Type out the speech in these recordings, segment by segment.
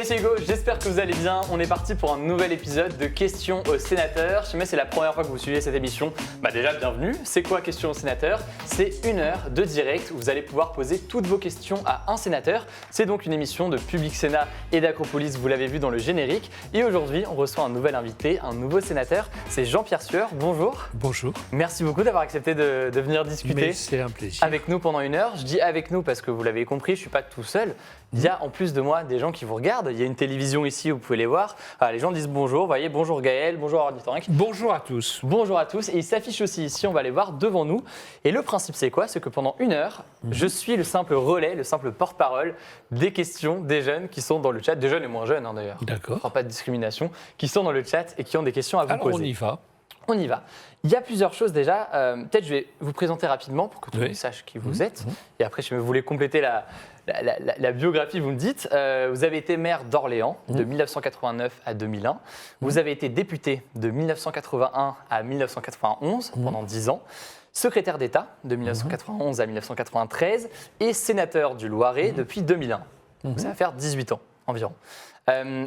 c'est Hugo, j'espère que vous allez bien. On est parti pour un nouvel épisode de Questions aux sénateurs. Si jamais c'est la première fois que vous suivez cette émission, déjà bienvenue. C'est quoi Questions aux sénateurs? C'est une heure de direct où vous allez pouvoir poser toutes vos questions à un sénateur. C'est donc une émission de Public Sénat et d'Acropolis, vous l'avez vu dans le générique. Et aujourd'hui, on reçoit un nouvel invité, un nouveau sénateur. C'est Jean-Pierre Sueur. Bonjour. Bonjour. Merci beaucoup d'avoir accepté de venir discuter c'est un plaisir. avec nous pendant une heure. Je dis avec nous parce que vous l'avez compris, je ne suis pas tout seul. Il y a en plus de moi des gens qui vous regardent. Il y a une télévision ici, vous pouvez les voir. Alors, les gens disent bonjour. Vous voyez, bonjour Gaël, bonjour Ornithorynque. Bonjour à tous. Bonjour à tous. Et ils s'affichent aussi ici, on va les voir devant nous. Et le principe, c'est quoi? C'est que pendant une heure, je suis le simple relais, le simple porte-parole des questions des jeunes qui sont dans le chat, des jeunes et moins jeunes d'ailleurs. D'accord. Pas de discrimination, qui sont dans le chat et qui ont des questions à vous poser. On y va. On y va. Il y a plusieurs choses déjà. Peut-être je vais vous présenter rapidement pour que tout le monde sache qui vous êtes. Et après, si vous voulez compléter la biographie, vous me dites. Vous avez été maire d'Orléans de 1989 à 2001. Vous avez été député de 1981 à 1991 pendant 10 ans. Secrétaire d'État de 1991 à 1993 et sénateur du Loiret depuis 2001. Donc ça va faire 18 ans environ.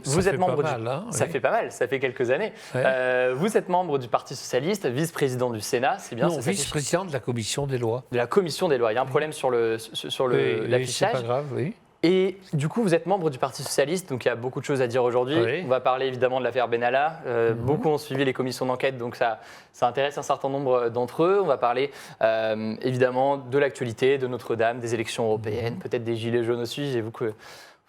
Vous êtes membre Ça fait pas mal, ça fait quelques années. Ouais. Vous êtes membre du Parti Socialiste, vice-président du Sénat, c'est bien. Non, vice-président de la Commission des lois. De la Commission des lois. Il y a un problème sur l'affichage. C'est pas grave, oui. Et du coup, vous êtes membre du Parti Socialiste, donc il y a beaucoup de choses à dire aujourd'hui. Oui. On va parler évidemment de l'affaire Benalla. Beaucoup ont suivi les commissions d'enquête, donc ça intéresse un certain nombre d'entre eux. On va parler évidemment de l'actualité, de Notre-Dame, des élections européennes, peut-être des gilets jaunes aussi. J'ai vu que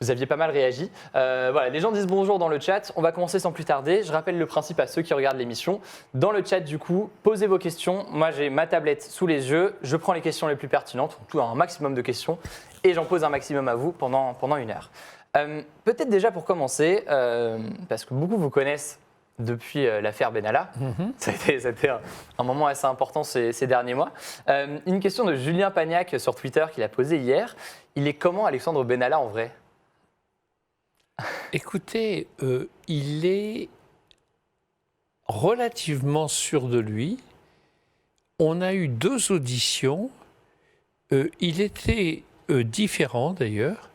vous aviez pas mal réagi. Voilà, les gens disent bonjour dans le chat. On va commencer sans plus tarder. Je rappelle le principe à ceux qui regardent l'émission. Dans le chat, du coup, posez vos questions. Moi, j'ai ma tablette sous les yeux. Je prends les questions les plus pertinentes, un maximum de questions, et j'en pose un maximum à vous pendant une heure. Peut-être déjà pour commencer, parce que beaucoup vous connaissent depuis l'affaire Benalla. Ça a été un moment assez important ces derniers mois. Une question de Julien Pagnac sur Twitter qu'il a posée hier. Il est comment Alexandre Benalla en vrai ? Écoutez, il est relativement sûr de lui. On a eu 2 auditions. Il était différent d'ailleurs,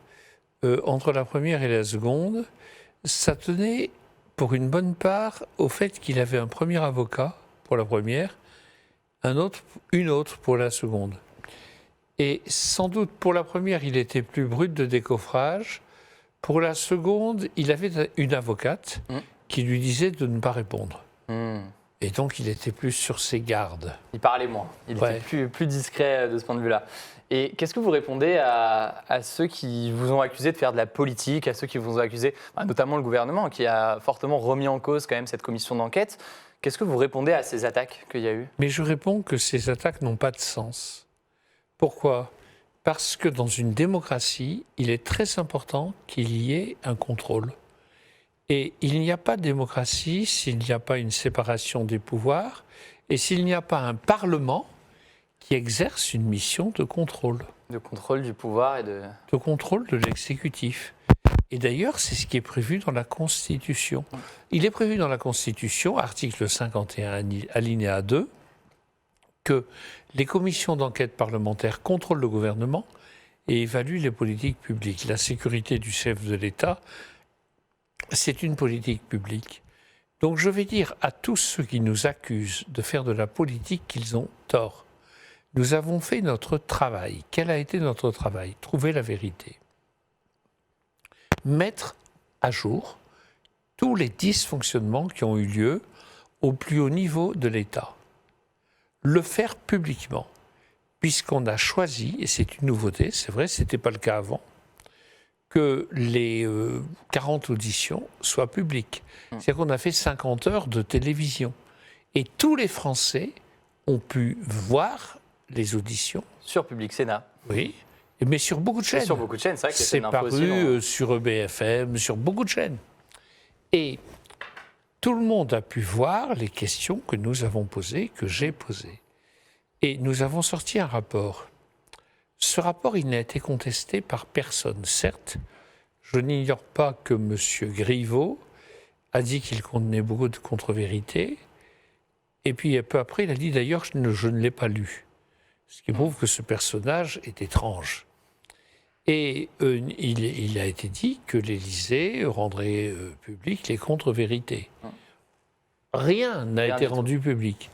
entre la première et la seconde. Ça tenait pour une bonne part au fait qu'il avait un premier avocat pour la première, une autre pour la seconde. Et sans doute pour la première, il était plus brut de décoffrage. Pour la seconde, il avait une avocate qui lui disait de ne pas répondre. Et donc, il était plus sur ses gardes. Il parlait moins. Il était plus discret de ce point de vue-là. Et qu'est-ce que vous répondez à ceux qui vous ont accusé de faire de la politique, à ceux qui vous ont accusé, notamment le gouvernement, qui a fortement remis en cause quand même cette commission d'enquête? Qu'est-ce que vous répondez à ces attaques qu'il y a eu? Mais je réponds que ces attaques n'ont pas de sens. Pourquoi ? Parce que dans une démocratie, il est très important qu'il y ait un contrôle. Et il n'y a pas de démocratie s'il n'y a pas une séparation des pouvoirs et s'il n'y a pas un Parlement qui exerce une mission de contrôle. De contrôle du pouvoir et de contrôle de l'exécutif. Et d'ailleurs, c'est ce qui est prévu dans la Constitution. Il est prévu dans la Constitution, article 51, alinéa 2, que les commissions d'enquête parlementaires contrôlent le gouvernement et évaluent les politiques publiques. La sécurité du chef de l'État, c'est une politique publique. Donc je vais dire à tous ceux qui nous accusent de faire de la politique qu'ils ont tort. Nous avons fait notre travail. Quel a été notre travail? Trouver la vérité. Mettre à jour tous les dysfonctionnements qui ont eu lieu au plus haut niveau de l'État. Le faire publiquement, puisqu'on a choisi, et c'est une nouveauté, c'est vrai, ce n'était pas le cas avant, que les 40 auditions soient publiques. C'est-à-dire qu'on a fait 50 heures de télévision. Et tous les Français ont pu voir les auditions. Sur Public Sénat. Oui, mais sur beaucoup de chaînes. Sur beaucoup de chaînes, c'est vrai que c'est paru sur BFM, sur beaucoup de chaînes. Et tout le monde a pu voir les questions que nous avons posées, que j'ai posées. Et nous avons sorti un rapport. Ce rapport, il n'a été contesté par personne. Certes, je n'ignore pas que M. Griveaux a dit qu'il contenait beaucoup de contre-vérités. Et puis, peu après, il a dit d'ailleurs je ne l'ai pas lu. Ce qui prouve que ce personnage est étrange. Et il a été dit que l'Élysée rendrait public les contre-vérités. Rien n'a été rendu public.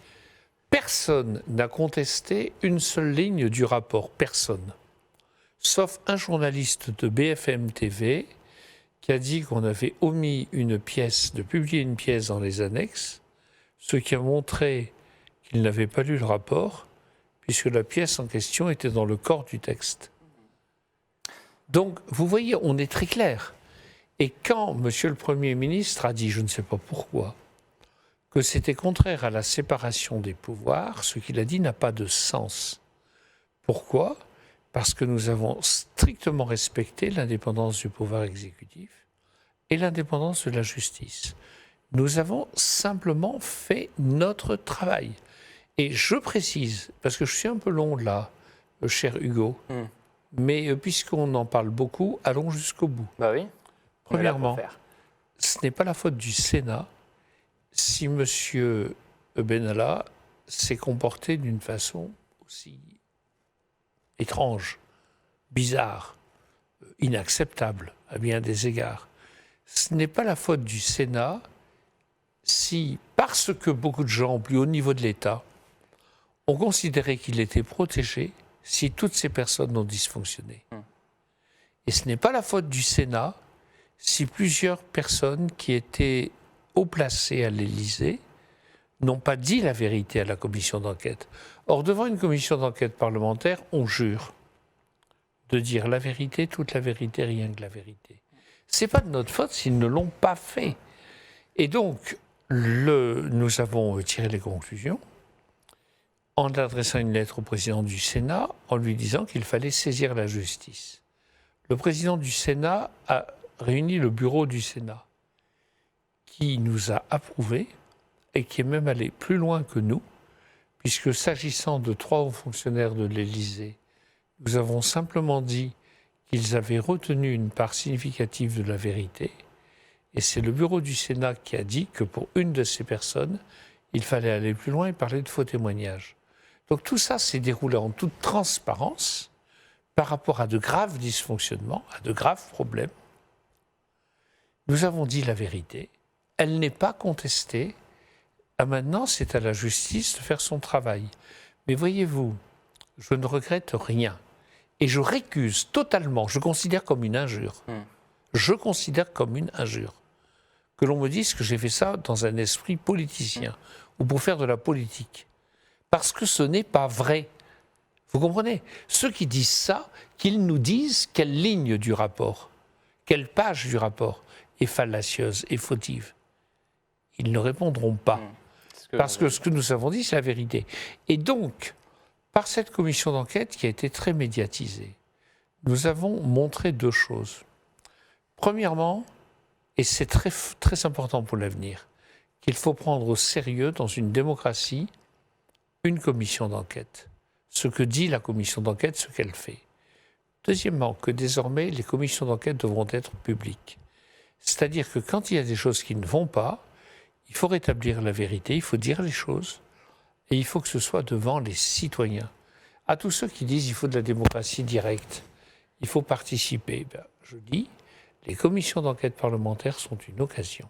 Personne n'a contesté une seule ligne du rapport. Personne. Sauf un journaliste de BFM TV qui a dit qu'on avait omis de publier une pièce dans les annexes, ce qui a montré qu'il n'avait pas lu le rapport, puisque la pièce en question était dans le corps du texte. Donc, vous voyez, on est très clair. Et quand M. le Premier ministre a dit, je ne sais pas pourquoi, que c'était contraire à la séparation des pouvoirs, ce qu'il a dit n'a pas de sens. Pourquoi ? Parce que nous avons strictement respecté l'indépendance du pouvoir exécutif et l'indépendance de la justice. Nous avons simplement fait notre travail. Et je précise, parce que je suis un peu long là, cher Hugo, mais puisqu'on en parle beaucoup, allons jusqu'au bout. Bah oui. Premièrement, ce n'est pas la faute du Sénat si M. Benalla s'est comporté d'une façon aussi étrange, bizarre, inacceptable à bien des égards. Ce n'est pas la faute du Sénat si, parce que beaucoup de gens au plus haut niveau de l'État ont considéré qu'il était protégé, si toutes ces personnes ont dysfonctionné. Et ce n'est pas la faute du Sénat si plusieurs personnes qui étaient haut placées à l'Élysée n'ont pas dit la vérité à la commission d'enquête. Or, devant une commission d'enquête parlementaire, on jure de dire la vérité, toute la vérité, rien que la vérité. Ce n'est pas de notre faute s'ils ne l'ont pas fait. Et donc, nous avons tiré les conclusions en adressant une lettre au président du Sénat, en lui disant qu'il fallait saisir la justice. Le président du Sénat a réuni le bureau du Sénat, qui nous a approuvés et qui est même allé plus loin que nous, puisque s'agissant de 3 hauts fonctionnaires de l'Élysée, nous avons simplement dit qu'ils avaient retenu une part significative de la vérité, et c'est le bureau du Sénat qui a dit que pour une de ces personnes, il fallait aller plus loin et parler de faux témoignages. Donc tout ça s'est déroulé en toute transparence par rapport à de graves dysfonctionnements, à de graves problèmes. Nous avons dit la vérité. Elle n'est pas contestée. Maintenant, c'est à la justice de faire son travail. Mais voyez-vous, je ne regrette rien. Et je récuse totalement, je considère comme une injure. Je considère comme une injure que l'on me dise que j'ai fait ça dans un esprit politicien ou pour faire de la politique. Parce que ce n'est pas vrai. Vous comprenez ? Ceux qui disent ça, qu'ils nous disent quelle ligne du rapport, quelle page du rapport est fallacieuse et fautive. Ils ne répondront pas. Parce que ce que nous avons dit, c'est la vérité. Et donc, par cette commission d'enquête qui a été très médiatisée, nous avons montré 2 choses. Premièrement, et c'est très, très important pour l'avenir, qu'il faut prendre au sérieux dans une démocratie une commission d'enquête. Ce que dit la commission d'enquête, ce qu'elle fait. Deuxièmement, que désormais, les commissions d'enquête devront être publiques. C'est-à-dire que quand il y a des choses qui ne vont pas, il faut rétablir la vérité, il faut dire les choses, et il faut que ce soit devant les citoyens. À tous ceux qui disent qu'il faut de la démocratie directe, il faut participer. Je dis, les commissions d'enquête parlementaires sont une occasion.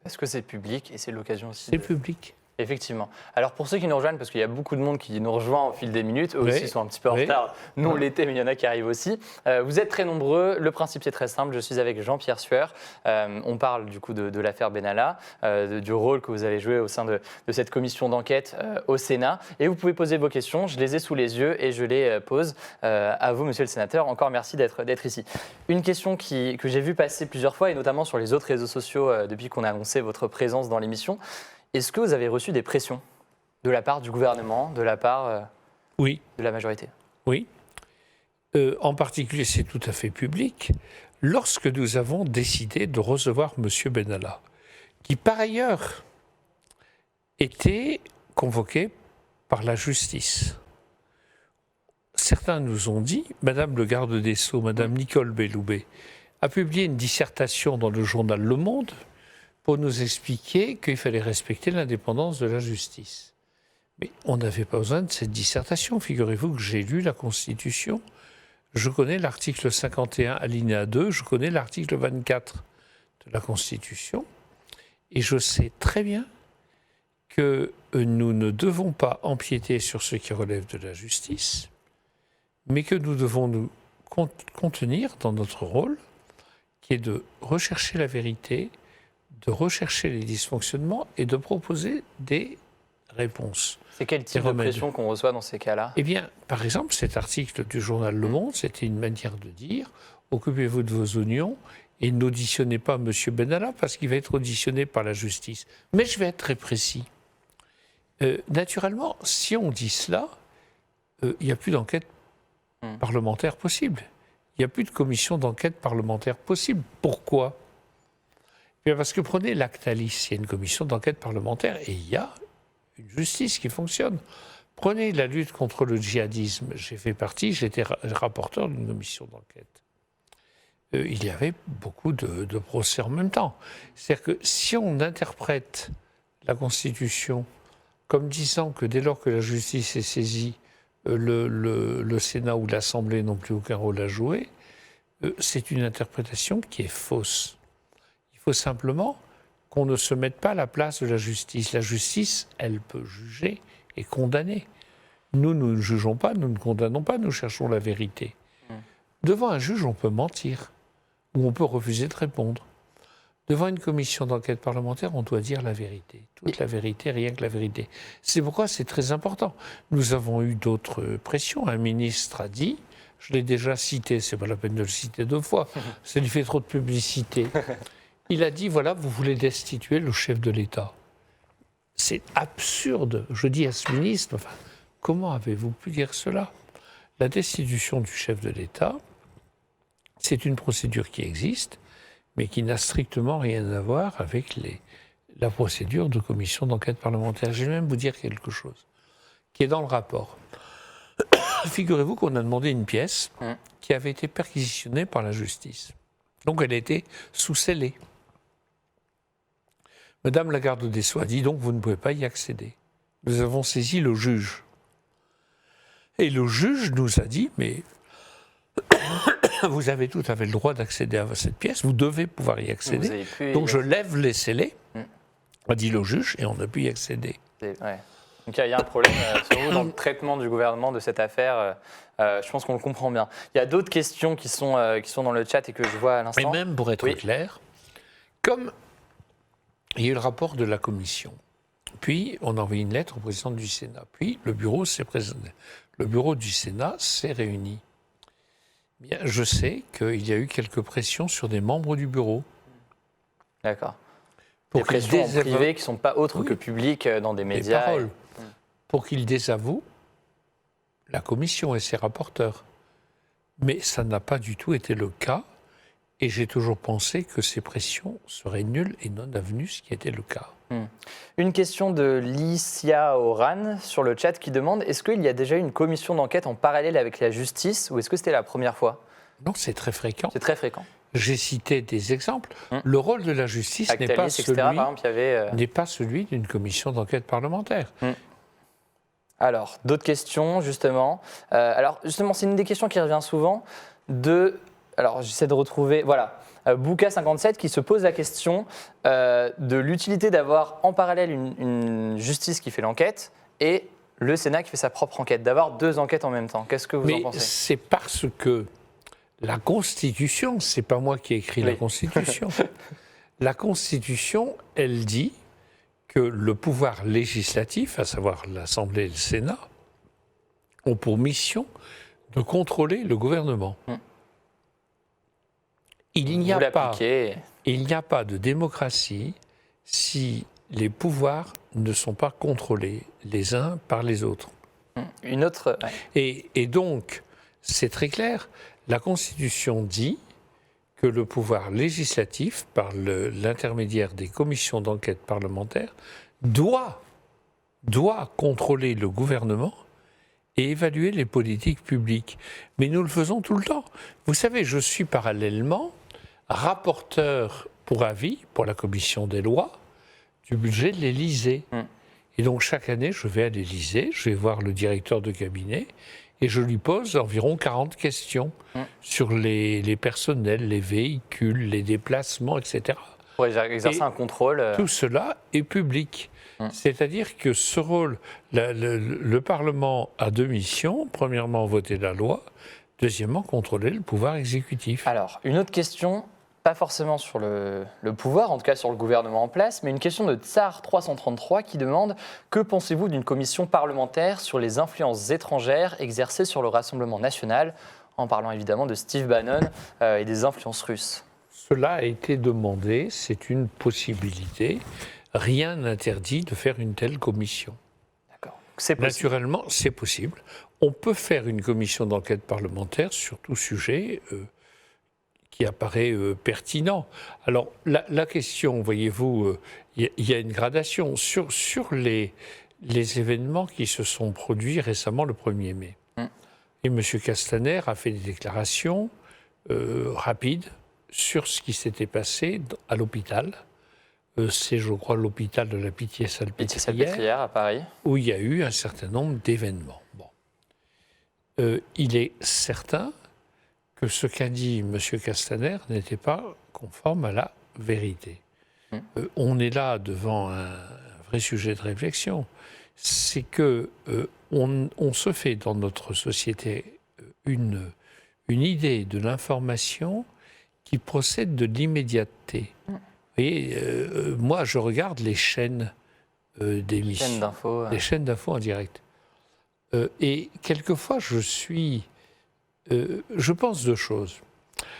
Parce que c'est public et c'est l'occasion aussi. C'est public. Effectivement. Alors pour ceux qui nous rejoignent, parce qu'il y a beaucoup de monde qui nous rejoint au fil des minutes, eux aussi sont un petit peu en retard, nous on l'était, mais il y en a qui arrivent aussi. Vous êtes très nombreux, le principe c'est très simple, je suis avec Jean-Pierre Sueur, on parle du coup de l'affaire Benalla, du rôle que vous avez joué au sein de cette commission d'enquête au Sénat, et vous pouvez poser vos questions, je les ai sous les yeux et je les pose à vous monsieur le sénateur, encore merci d'être ici. Une question que j'ai vu passer plusieurs fois, et notamment sur les autres réseaux sociaux depuis qu'on a annoncé votre présence dans l'émission. Est-ce que vous avez reçu des pressions de la part du gouvernement, de la part oui. de la majorité ? Oui. En particulier, c'est tout à fait public, lorsque nous avons décidé de recevoir M. Benalla, qui par ailleurs était convoqué par la justice. Certains nous ont dit, Madame le garde des Sceaux, Madame Nicole Belloubet, a publié une dissertation dans le journal Le Monde pour nous expliquer qu'il fallait respecter l'indépendance de la justice. Mais on n'avait pas besoin de cette dissertation. Figurez-vous que j'ai lu la Constitution, je connais l'article 51 alinéa 2, je connais l'article 24 de la Constitution, et je sais très bien que nous ne devons pas empiéter sur ce qui relève de la justice, mais que nous devons nous contenir dans notre rôle, qui est de rechercher la vérité, de rechercher les dysfonctionnements et de proposer des réponses. C'est quel type de pression qu'on reçoit dans ces cas-là? Eh bien, par exemple, cet article du journal Le Monde, c'était une manière de dire « Occupez-vous de vos oignons et n'auditionnez pas M. Benalla parce qu'il va être auditionné par la justice. » Mais je vais être très précis. Naturellement, si on dit cela, il n'y a plus d'enquête parlementaire possible. Il n'y a plus de commission d'enquête parlementaire possible. Pourquoi? Bien parce que prenez Lactalis, il y a une commission d'enquête parlementaire et il y a une justice qui fonctionne. Prenez la lutte contre le djihadisme, j'ai fait partie, j'étais rapporteur d'une commission d'enquête. Il y avait beaucoup de procès en même temps. C'est-à-dire que si on interprète la Constitution comme disant que dès lors que la justice est saisie, le Sénat ou l'Assemblée n'ont plus aucun rôle à jouer, c'est une interprétation qui est fausse. Il faut simplement qu'on ne se mette pas à la place de la justice. La justice, elle peut juger et condamner. Nous ne jugeons pas, nous ne condamnons pas, nous cherchons la vérité. Devant un juge, on peut mentir, ou on peut refuser de répondre. Devant une commission d'enquête parlementaire, on doit dire la vérité. Toute la vérité, rien que la vérité. C'est pourquoi c'est très important. Nous avons eu d'autres pressions. Un ministre a dit, je l'ai déjà cité, c'est pas la peine de le citer 2 fois, ça lui fait trop de publicité. Il a dit, voilà, vous voulez destituer le chef de l'État. C'est absurde. Je dis à ce ministre, enfin, comment avez-vous pu dire cela? La destitution du chef de l'État, c'est une procédure qui existe, mais qui n'a strictement rien à voir avec la procédure de commission d'enquête parlementaire. Je vais même vous dire quelque chose qui est dans le rapport. Figurez-vous qu'on a demandé une pièce qui avait été perquisitionnée par la justice. Donc elle était sous scellé. Madame la garde des Sceaux a dit donc vous ne pouvez pas y accéder. Nous avons saisi le juge. Et le juge nous a dit mais vous avez tout à fait le droit d'accéder à cette pièce, vous devez pouvoir y accéder. Donc je lève les scellés, a dit le juge, et on a pu y accéder. Ouais. Donc il y a un problème sur vous dans le traitement du gouvernement de cette affaire. Je pense qu'on le comprend bien. Il y a d'autres questions qui sont dans le chat et que je vois à l'instant. Et même pour être clair, comme il y a eu le rapport de la commission, puis on a envoyé une lettre au président du Sénat, puis le bureau du Sénat s'est réuni. Bien, je sais qu'il y a eu quelques pressions sur des membres du bureau. D'accord. Des pressions privées qui ne sont pas autres que publiques dans des médias. Des paroles. Pour qu'ils désavouent la commission et ses rapporteurs. Mais ça n'a pas du tout été le cas. Et j'ai toujours pensé que ces pressions seraient nulles et non avenues, ce qui était le cas. Une question de Licia Oran sur le chat qui demande est-ce qu'il y a déjà eu une commission d'enquête en parallèle avec la justice ou est-ce que c'était la première fois? Non, c'est très fréquent. C'est très fréquent. J'ai cité des exemples. Le rôle de la justice n'est pas celui d'une commission d'enquête parlementaire. Alors, d'autres questions, justement. C'est une des questions qui revient souvent Alors, j'essaie de retrouver... Voilà. Bouka57 qui se pose la question de l'utilité d'avoir en parallèle une justice qui fait l'enquête et le Sénat qui fait sa propre enquête, d'avoir 2 enquêtes en même temps. Qu'est-ce que vous en pensez? C'est parce que la Constitution, c'est pas moi qui ai écrit la Constitution. La Constitution, elle dit que le pouvoir législatif, à savoir l'Assemblée et le Sénat, ont pour mission de contrôler le gouvernement. Il n'y a pas de démocratie si les pouvoirs ne sont pas contrôlés les uns par les autres. Une autre... Ouais. Et donc, c'est très clair, la Constitution dit que le pouvoir législatif, par l'intermédiaire des commissions d'enquête parlementaires, doit contrôler le gouvernement et évaluer les politiques publiques. Mais nous le faisons tout le temps. Vous savez, je suis parallèlement rapporteur pour avis, pour la commission des lois, du budget de l'Élysée. Et donc chaque année, je vais à l'Élysée, je vais voir le directeur de cabinet, et je lui pose environ 40 questions sur les personnels, les véhicules, les déplacements, etc. Pour exercer un contrôle. Tout cela est public. C'est-à-dire que ce rôle, le Parlement a deux missions. Premièrement, voter la loi. Deuxièmement, contrôler le pouvoir exécutif. Alors, une autre question, pas forcément sur le pouvoir, en tout cas sur le gouvernement en place, mais une question de Tsar 333 qui demande « Que pensez-vous d'une commission parlementaire sur les influences étrangères exercées sur le Rassemblement national ?» en parlant évidemment de Steve Bannon et des influences russes. Cela a été demandé, c'est une possibilité. Rien n'interdit de faire une telle commission. D'accord. C'est possible. Naturellement, c'est possible. On peut faire une commission d'enquête parlementaire sur tout sujet qui apparaît pertinent. Alors, la question, voyez-vous, il y a une gradation sur les événements qui se sont produits récemment le 1er mai. Et M. Castaner a fait des déclarations rapides sur ce qui s'était passé à l'hôpital. C'est, je crois, l'hôpital de la Pitié-Salpêtrière à Paris, où il y a eu un certain nombre d'événements. Bon. Il est certain que ce qu'a dit M. Castaner n'était pas conforme à la vérité. On est là devant un vrai sujet de réflexion. C'est que on se fait dans notre société une idée de l'information qui procède de l'immédiateté. Vous voyez, moi, je regarde les chaînes d'émissions, les chaînes d'infos en direct. Et quelquefois, je pense deux choses.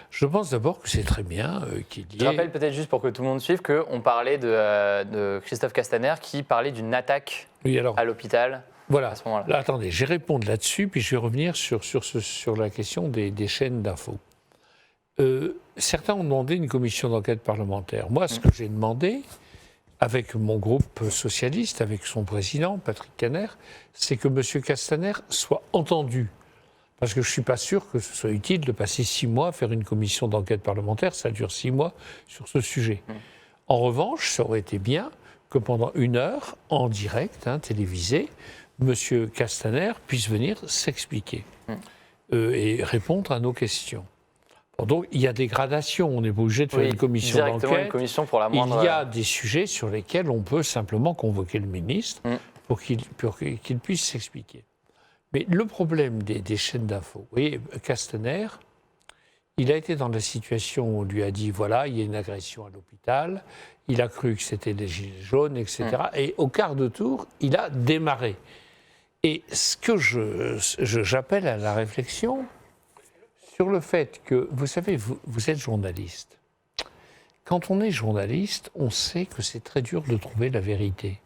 Je pense d'abord que c'est très bien qu'il y ait... Je rappelle peut-être juste pour que tout le monde suive qu'on parlait de Christophe Castaner qui parlait d'une attaque à l'hôpital. Voilà. À ce moment-là. Là, attendez, je vais répondre là-dessus, puis je vais revenir sur la question des chaînes d'infos. Certains ont demandé une commission d'enquête parlementaire. Moi, ce que j'ai demandé, avec mon groupe socialiste, avec son président, Patrick Kanner, c'est que M. Castaner soit entendu. Parce que je ne suis pas sûr que ce soit utile de passer 6 mois à faire une commission d'enquête parlementaire. Ça dure 6 mois sur ce sujet. En revanche, ça aurait été bien que pendant 1 heure, en direct, télévisé, M. Castaner puisse venir s'expliquer et répondre à nos questions. Bon, donc, il y a des gradations. On n'est pas obligé de faire une commission d'enquête. Une commission pour la moindre... Il y a des sujets sur lesquels on peut simplement convoquer le ministre pour qu'il puisse s'expliquer. Mais le problème des chaînes d'infos, vous voyez, Castaner, il a été dans la situation où on lui a dit, voilà, il y a une agression à l'hôpital, il a cru que c'était des gilets jaunes, etc. Et au quart de tour, il a démarré. Et ce que j'appelle à la réflexion, sur le fait que, vous savez, vous êtes journaliste. Quand on est journaliste, on sait que c'est très dur de trouver la vérité.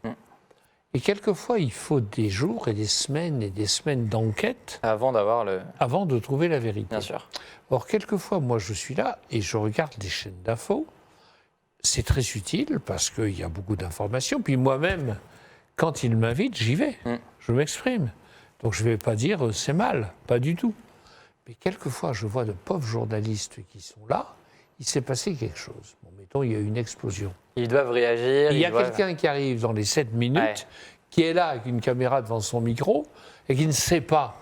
Et quelquefois, il faut des jours et des semaines d'enquête avant de trouver la vérité. Bien sûr. Or, quelquefois, moi, je suis là et je regarde des chaînes d'infos. C'est très utile parce qu'il y a beaucoup d'informations. Puis moi-même, quand ils m'invitent, j'y vais. Je m'exprime. Donc, je ne vais pas dire c'est mal, pas du tout. Mais quelquefois, je vois de pauvres journalistes qui sont là. Il s'est passé quelque chose. Bon, mettons, il y a eu une explosion. Ils doivent réagir. Il y a quelqu'un qui arrive dans les 7 minutes, qui est là avec une caméra devant son micro et qui ne sait pas.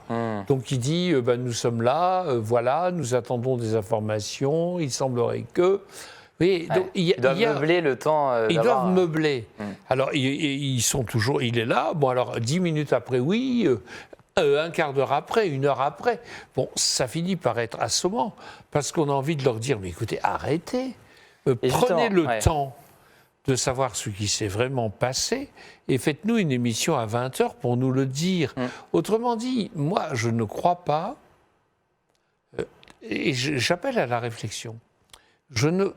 Donc il dit, nous sommes là, voilà, nous attendons des informations, il semblerait que... Oui, donc, ils doivent meubler le temps. Ils doivent meubler. Alors, ils sont toujours... Il est là, bon alors 10 minutes après, oui... un quart d'heure après, 1 heure après, bon, ça finit par être assommant, parce qu'on a envie de leur dire, mais écoutez, arrêtez, prenez le temps de savoir ce qui s'est vraiment passé, et faites-nous une émission à 20h pour nous le dire. Autrement dit, moi, je ne crois pas, et j'appelle à la réflexion, je ne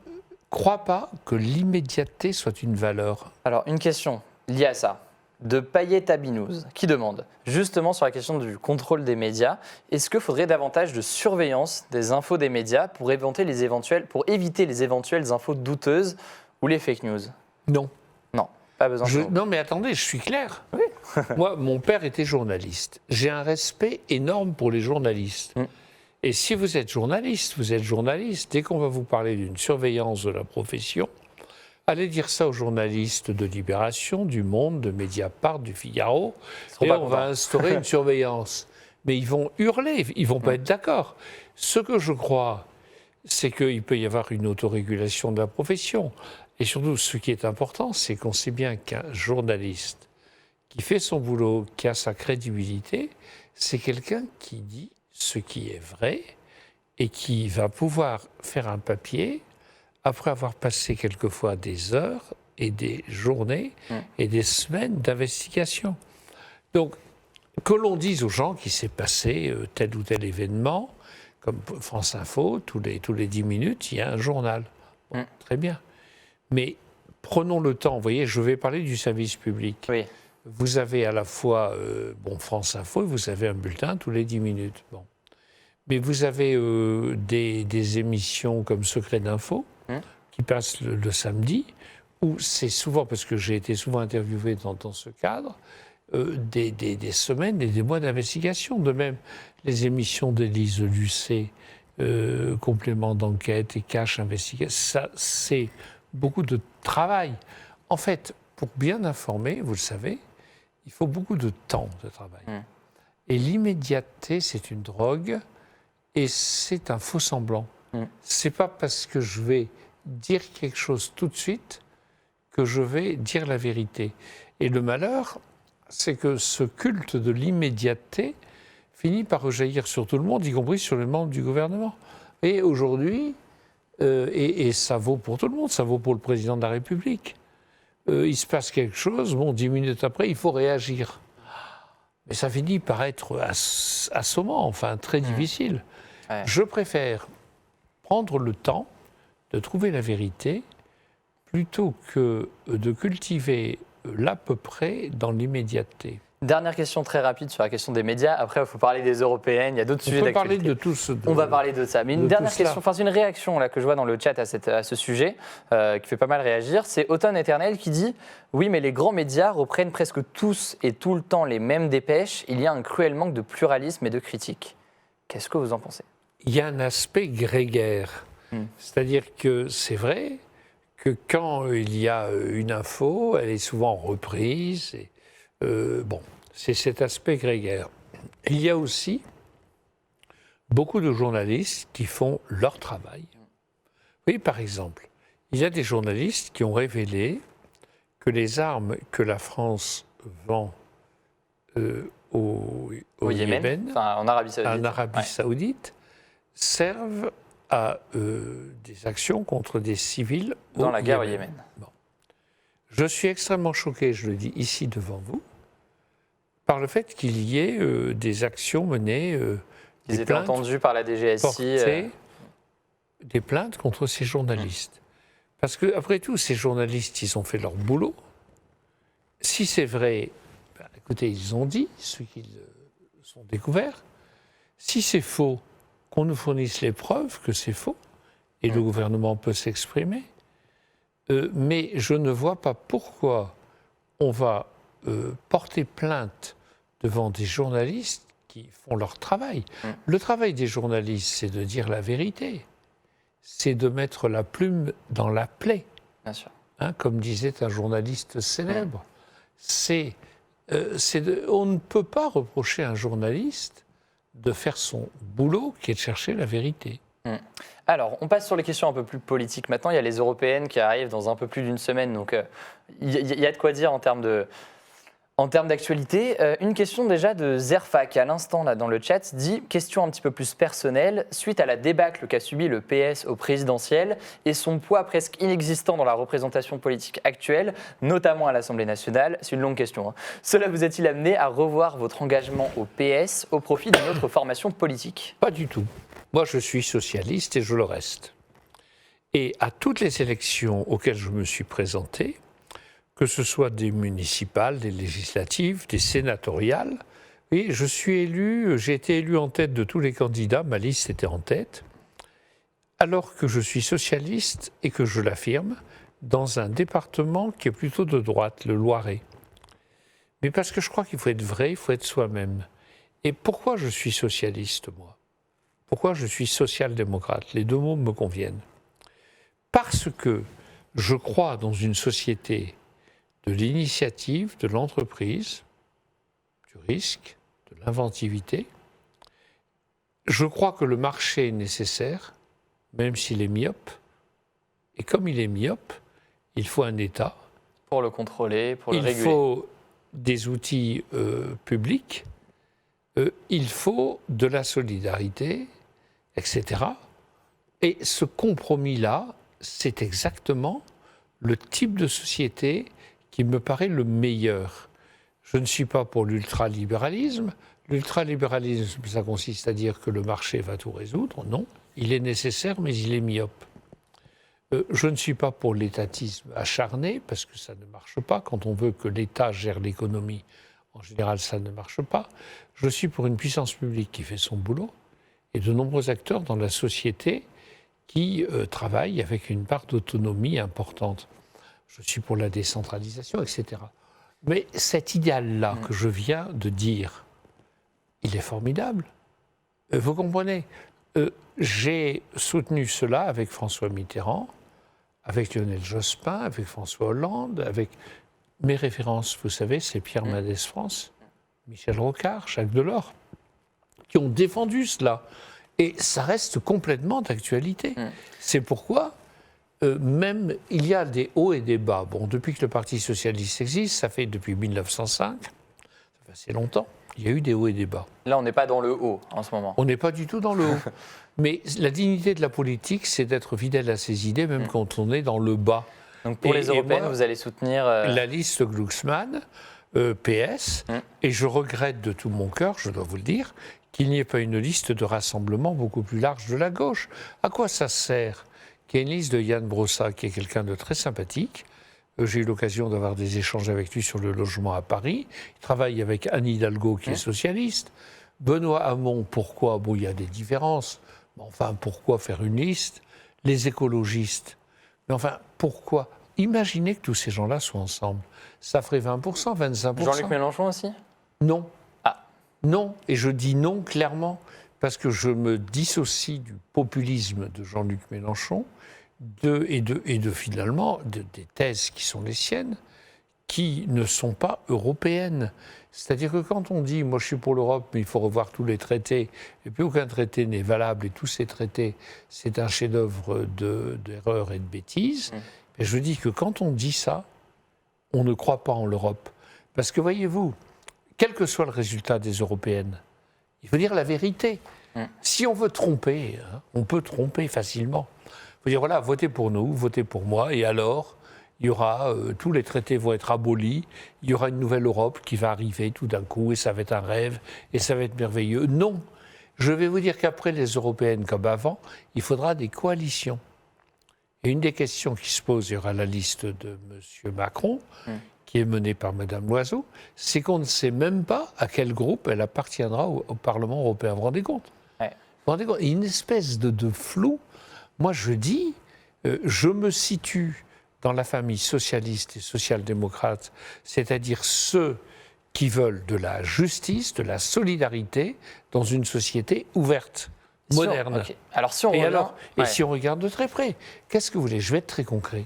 crois pas que l'immédiateté soit une valeur. Alors, une question liée à ça. De Payet à Binous, qui demande, justement sur la question du contrôle des médias, est-ce qu'il faudrait davantage de surveillance des infos des médias pour éviter les éventuelles infos douteuses ou les fake news? Non. Non, pas besoin de... Non, mais attendez, je suis clair. Oui. Moi, mon père était journaliste. J'ai un respect énorme pour les journalistes. Et si vous êtes journaliste, vous êtes journaliste. Dès qu'on va vous parler d'une surveillance de la profession, allez dire ça aux journalistes de Libération, du Monde, de Mediapart, du Figaro, et on va instaurer une surveillance. mais ils vont hurler, ils ne vont pas être d'accord. Ce que je crois, c'est qu'il peut y avoir une autorégulation de la profession. Et surtout, ce qui est important, c'est qu'on sait bien qu'un journaliste qui fait son boulot, qui a sa crédibilité, c'est quelqu'un qui dit ce qui est vrai et qui va pouvoir faire un papier après avoir passé quelquefois des heures et des journées et des semaines d'investigation. Donc, que l'on dise aux gens qu'il s'est passé tel ou tel événement, comme France Info, tous les 10 minutes, il y a un journal. Bon, très bien. Mais prenons le temps, vous voyez, je vais parler du service public. Oui. Vous avez à la fois France Info, vous avez un bulletin tous les 10 minutes. Bon. Mais vous avez des émissions comme Secret d'Info, qui passent le samedi, où c'est souvent, parce que j'ai été souvent interviewé dans ce cadre, des semaines et des mois d'investigation. De même, les émissions d'Élise Lucet, complément d'enquête et cache investigation, ça, c'est beaucoup de travail. En fait, pour bien informer, vous le savez, il faut beaucoup de temps de travail. Et l'immédiateté, c'est une drogue et c'est un faux semblant. C'est pas parce que je vais dire quelque chose tout de suite que je vais dire la vérité. Et le malheur, c'est que ce culte de l'immédiateté finit par rejaillir sur tout le monde, y compris sur les membres du gouvernement. Et aujourd'hui, et ça vaut pour tout le monde, ça vaut pour le président de la République. Il se passe quelque chose, 10 minutes après, il faut réagir. Mais ça finit par être assommant, enfin très difficile. Ouais. Je préfère prendre le temps de trouver la vérité plutôt que de cultiver l'à peu près dans l'immédiateté. Dernière question très rapide sur la question des médias. Après, il faut parler des européennes. Il y a d'autres sujets d'actualité. On peut parler de tout ce... On va parler de ça. Mais une dernière question, enfin une réaction là, que je vois dans le chat à ce sujet, qui fait pas mal réagir, c'est Automne Éternel qui dit « Oui, mais les grands médias reprennent presque tous et tout le temps les mêmes dépêches. Il y a un cruel manque de pluralisme et de critique. » Qu'est-ce que vous en pensez? Il y a un aspect grégaire. C'est-à-dire que c'est vrai que quand il y a une info, elle est souvent reprise. Et, c'est cet aspect grégaire. Il y a aussi beaucoup de journalistes qui font leur travail. Oui, par exemple, il y a des journalistes qui ont révélé que les armes que la France vend au Yémen, enfin, en Arabie Saoudite, servent à des actions contre des civils dans la guerre au Yémen. Bon. Je suis extrêmement choqué, je le dis ici devant vous, par le fait qu'il y ait des actions menées, ils étaient entendus par la DGSI, des plaintes contre ces journalistes. Parce que après tout, ces journalistes, ils ont fait leur boulot. Si c'est vrai, écoutez, ils ont dit ce qu'ils ont découvert. Si c'est faux, qu'on nous fournisse les preuves que c'est faux, et le gouvernement peut s'exprimer. Mais je ne vois pas pourquoi on va porter plainte devant des journalistes qui font leur travail. Le travail des journalistes, c'est de dire la vérité. C'est de mettre la plume dans la plaie. Bien sûr. Comme disait un journaliste célèbre. On ne peut pas reprocher à un journaliste de faire son boulot, qui est de chercher la vérité. Alors, on passe sur les questions un peu plus politiques maintenant. Il y a les européennes qui arrivent dans un peu plus d'une semaine, donc il y a de quoi dire en termes d'actualité. Une question déjà de Zerfa qui à l'instant là dans le chat dit, question un petit peu plus personnelle, suite à la débâcle qu'a subi le PS au présidentiel et son poids presque inexistant dans la représentation politique actuelle, notamment à l'Assemblée nationale, c'est une longue question, hein. Cela vous a-t-il amené à revoir votre engagement au PS au profit d'une autre formation politique? Pas du tout. Moi, je suis socialiste et je le reste. Et à toutes les élections auxquelles je me suis présenté, que ce soit des municipales, des législatives, des sénatoriales, et j'ai été élu en tête de tous les candidats, ma liste était en tête, alors que je suis socialiste et que je l'affirme, dans un département qui est plutôt de droite, le Loiret. Mais parce que je crois qu'il faut être vrai, il faut être soi-même. Et pourquoi je suis socialiste, moi ? Pourquoi je suis social-démocrate? Les deux mots me conviennent. Parce que je crois dans une société de l'initiative, de l'entreprise, du risque, de l'inventivité, Je crois que le marché est nécessaire, même s'il est myope. Et comme il est myope, il faut un État. Pour le contrôler, pour le réguler. Il faut des outils publics, il faut de la solidarité, etc. Et ce compromis-là, c'est exactement le type de société qui me paraît le meilleur. Je ne suis pas pour l'ultralibéralisme. L'ultralibéralisme, ça consiste à dire que le marché va tout résoudre. Non, il est nécessaire, mais il est myope. Je ne suis pas pour l'étatisme acharné, parce que ça ne marche pas. Quand on veut que l'État gère l'économie, en général, ça ne marche pas. Je suis pour une puissance publique qui fait son boulot, et de nombreux acteurs dans la société qui travaillent avec une part d'autonomie importante. Je suis pour la décentralisation, etc. Mais cet idéal-là que je viens de dire, il est formidable. Vous comprenez, j'ai soutenu cela avec François Mitterrand, avec Lionel Jospin, avec François Hollande, avec mes références, vous savez, c'est Pierre Mendès France, Michel Rocard, Jacques Delors, qui ont défendu cela. Et ça reste complètement d'actualité. C'est pourquoi, même, il y a des hauts et des bas. Bon, depuis que le Parti socialiste existe, ça fait depuis 1905, ça fait assez longtemps, il y a eu des hauts et des bas. Là, on n'est pas dans le haut en ce moment. On n'est pas du tout dans le haut. Mais la dignité de la politique, c'est d'être fidèle à ses idées, même quand on est dans le bas. Donc pour les européennes, vous allez soutenir... La liste Glucksmann, PS, et je regrette de tout mon cœur, je dois vous le dire, qu'il n'y ait pas une liste de rassemblement beaucoup plus large de la gauche. À quoi ça sert qu'il y ait une liste de Yann Brossa, qui est quelqu'un de très sympathique. J'ai eu l'occasion d'avoir des échanges avec lui sur le logement à Paris. Il travaille avec Anne Hidalgo, qui est socialiste. Benoît Hamon, pourquoi? Bon, il y a des différences. Mais enfin, pourquoi faire une liste? Les écologistes. Mais enfin, pourquoi? Imaginez que tous ces gens-là soient ensemble. Ça ferait 20%, 25%. Jean-Luc Mélenchon aussi? Non. Ah. Non. Et je dis non clairement, parce que je me dissocie du populisme de Jean-Luc Mélenchon finalement des thèses qui sont les siennes, qui ne sont pas européennes. C'est-à-dire que quand on dit, moi je suis pour l'Europe, mais il faut revoir tous les traités, et puis aucun traité n'est valable, et tous ces traités, c'est un chef-d'œuvre d'erreurs et de bêtises, et je dis que quand on dit ça, on ne croit pas en l'Europe. Parce que voyez-vous, quel que soit le résultat des européennes, il faut dire la vérité. Si on veut tromper, on peut tromper facilement. Il faut dire, voilà, votez pour nous, votez pour moi, et alors, il y aura, tous les traités vont être abolis, il y aura une nouvelle Europe qui va arriver tout d'un coup, et ça va être un rêve, et ça va être merveilleux. Non, je vais vous dire qu'après les européennes comme avant, il faudra des coalitions. Et une des questions qui se pose, il y aura la liste de M. Macron, qui est menée par Mme Loiseau, c'est qu'on ne sait même pas à quel groupe elle appartiendra au Parlement européen. Vous vous rendez compte? Vous vous rendez compte? Il y a une espèce de flou. Moi, je dis, je me situe dans la famille socialiste et social-démocrate, c'est-à-dire ceux qui veulent de la justice, de la solidarité dans une société ouverte, moderne. Okay. Alors, si on si on regarde de très près, qu'est-ce que vous voulez? Je vais être très concret.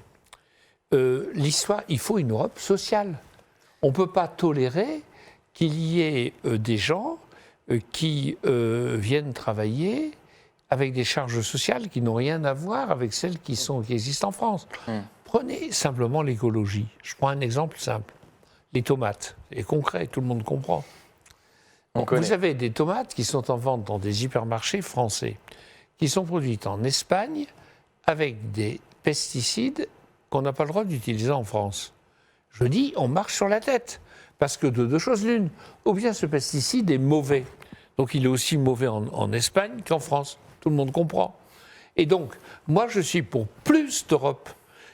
L'histoire, il faut une Europe sociale. On ne peut pas tolérer qu'il y ait des gens qui viennent travailler avec des charges sociales qui n'ont rien à voir avec celles qui existent en France. Prenez simplement l'écologie. Je prends un exemple simple. Les tomates. C'est concret, tout le monde comprend. Vous avez des tomates qui sont en vente dans des hypermarchés français, qui sont produites en Espagne avec des pesticides qu'on n'a pas le droit d'utiliser en France. Je dis, on marche sur la tête. Parce que de deux choses l'une. Ou bien ce pesticide est mauvais. Donc il est aussi mauvais en Espagne qu'en France. Tout le monde comprend. Et donc, moi je suis pour plus d'Europe.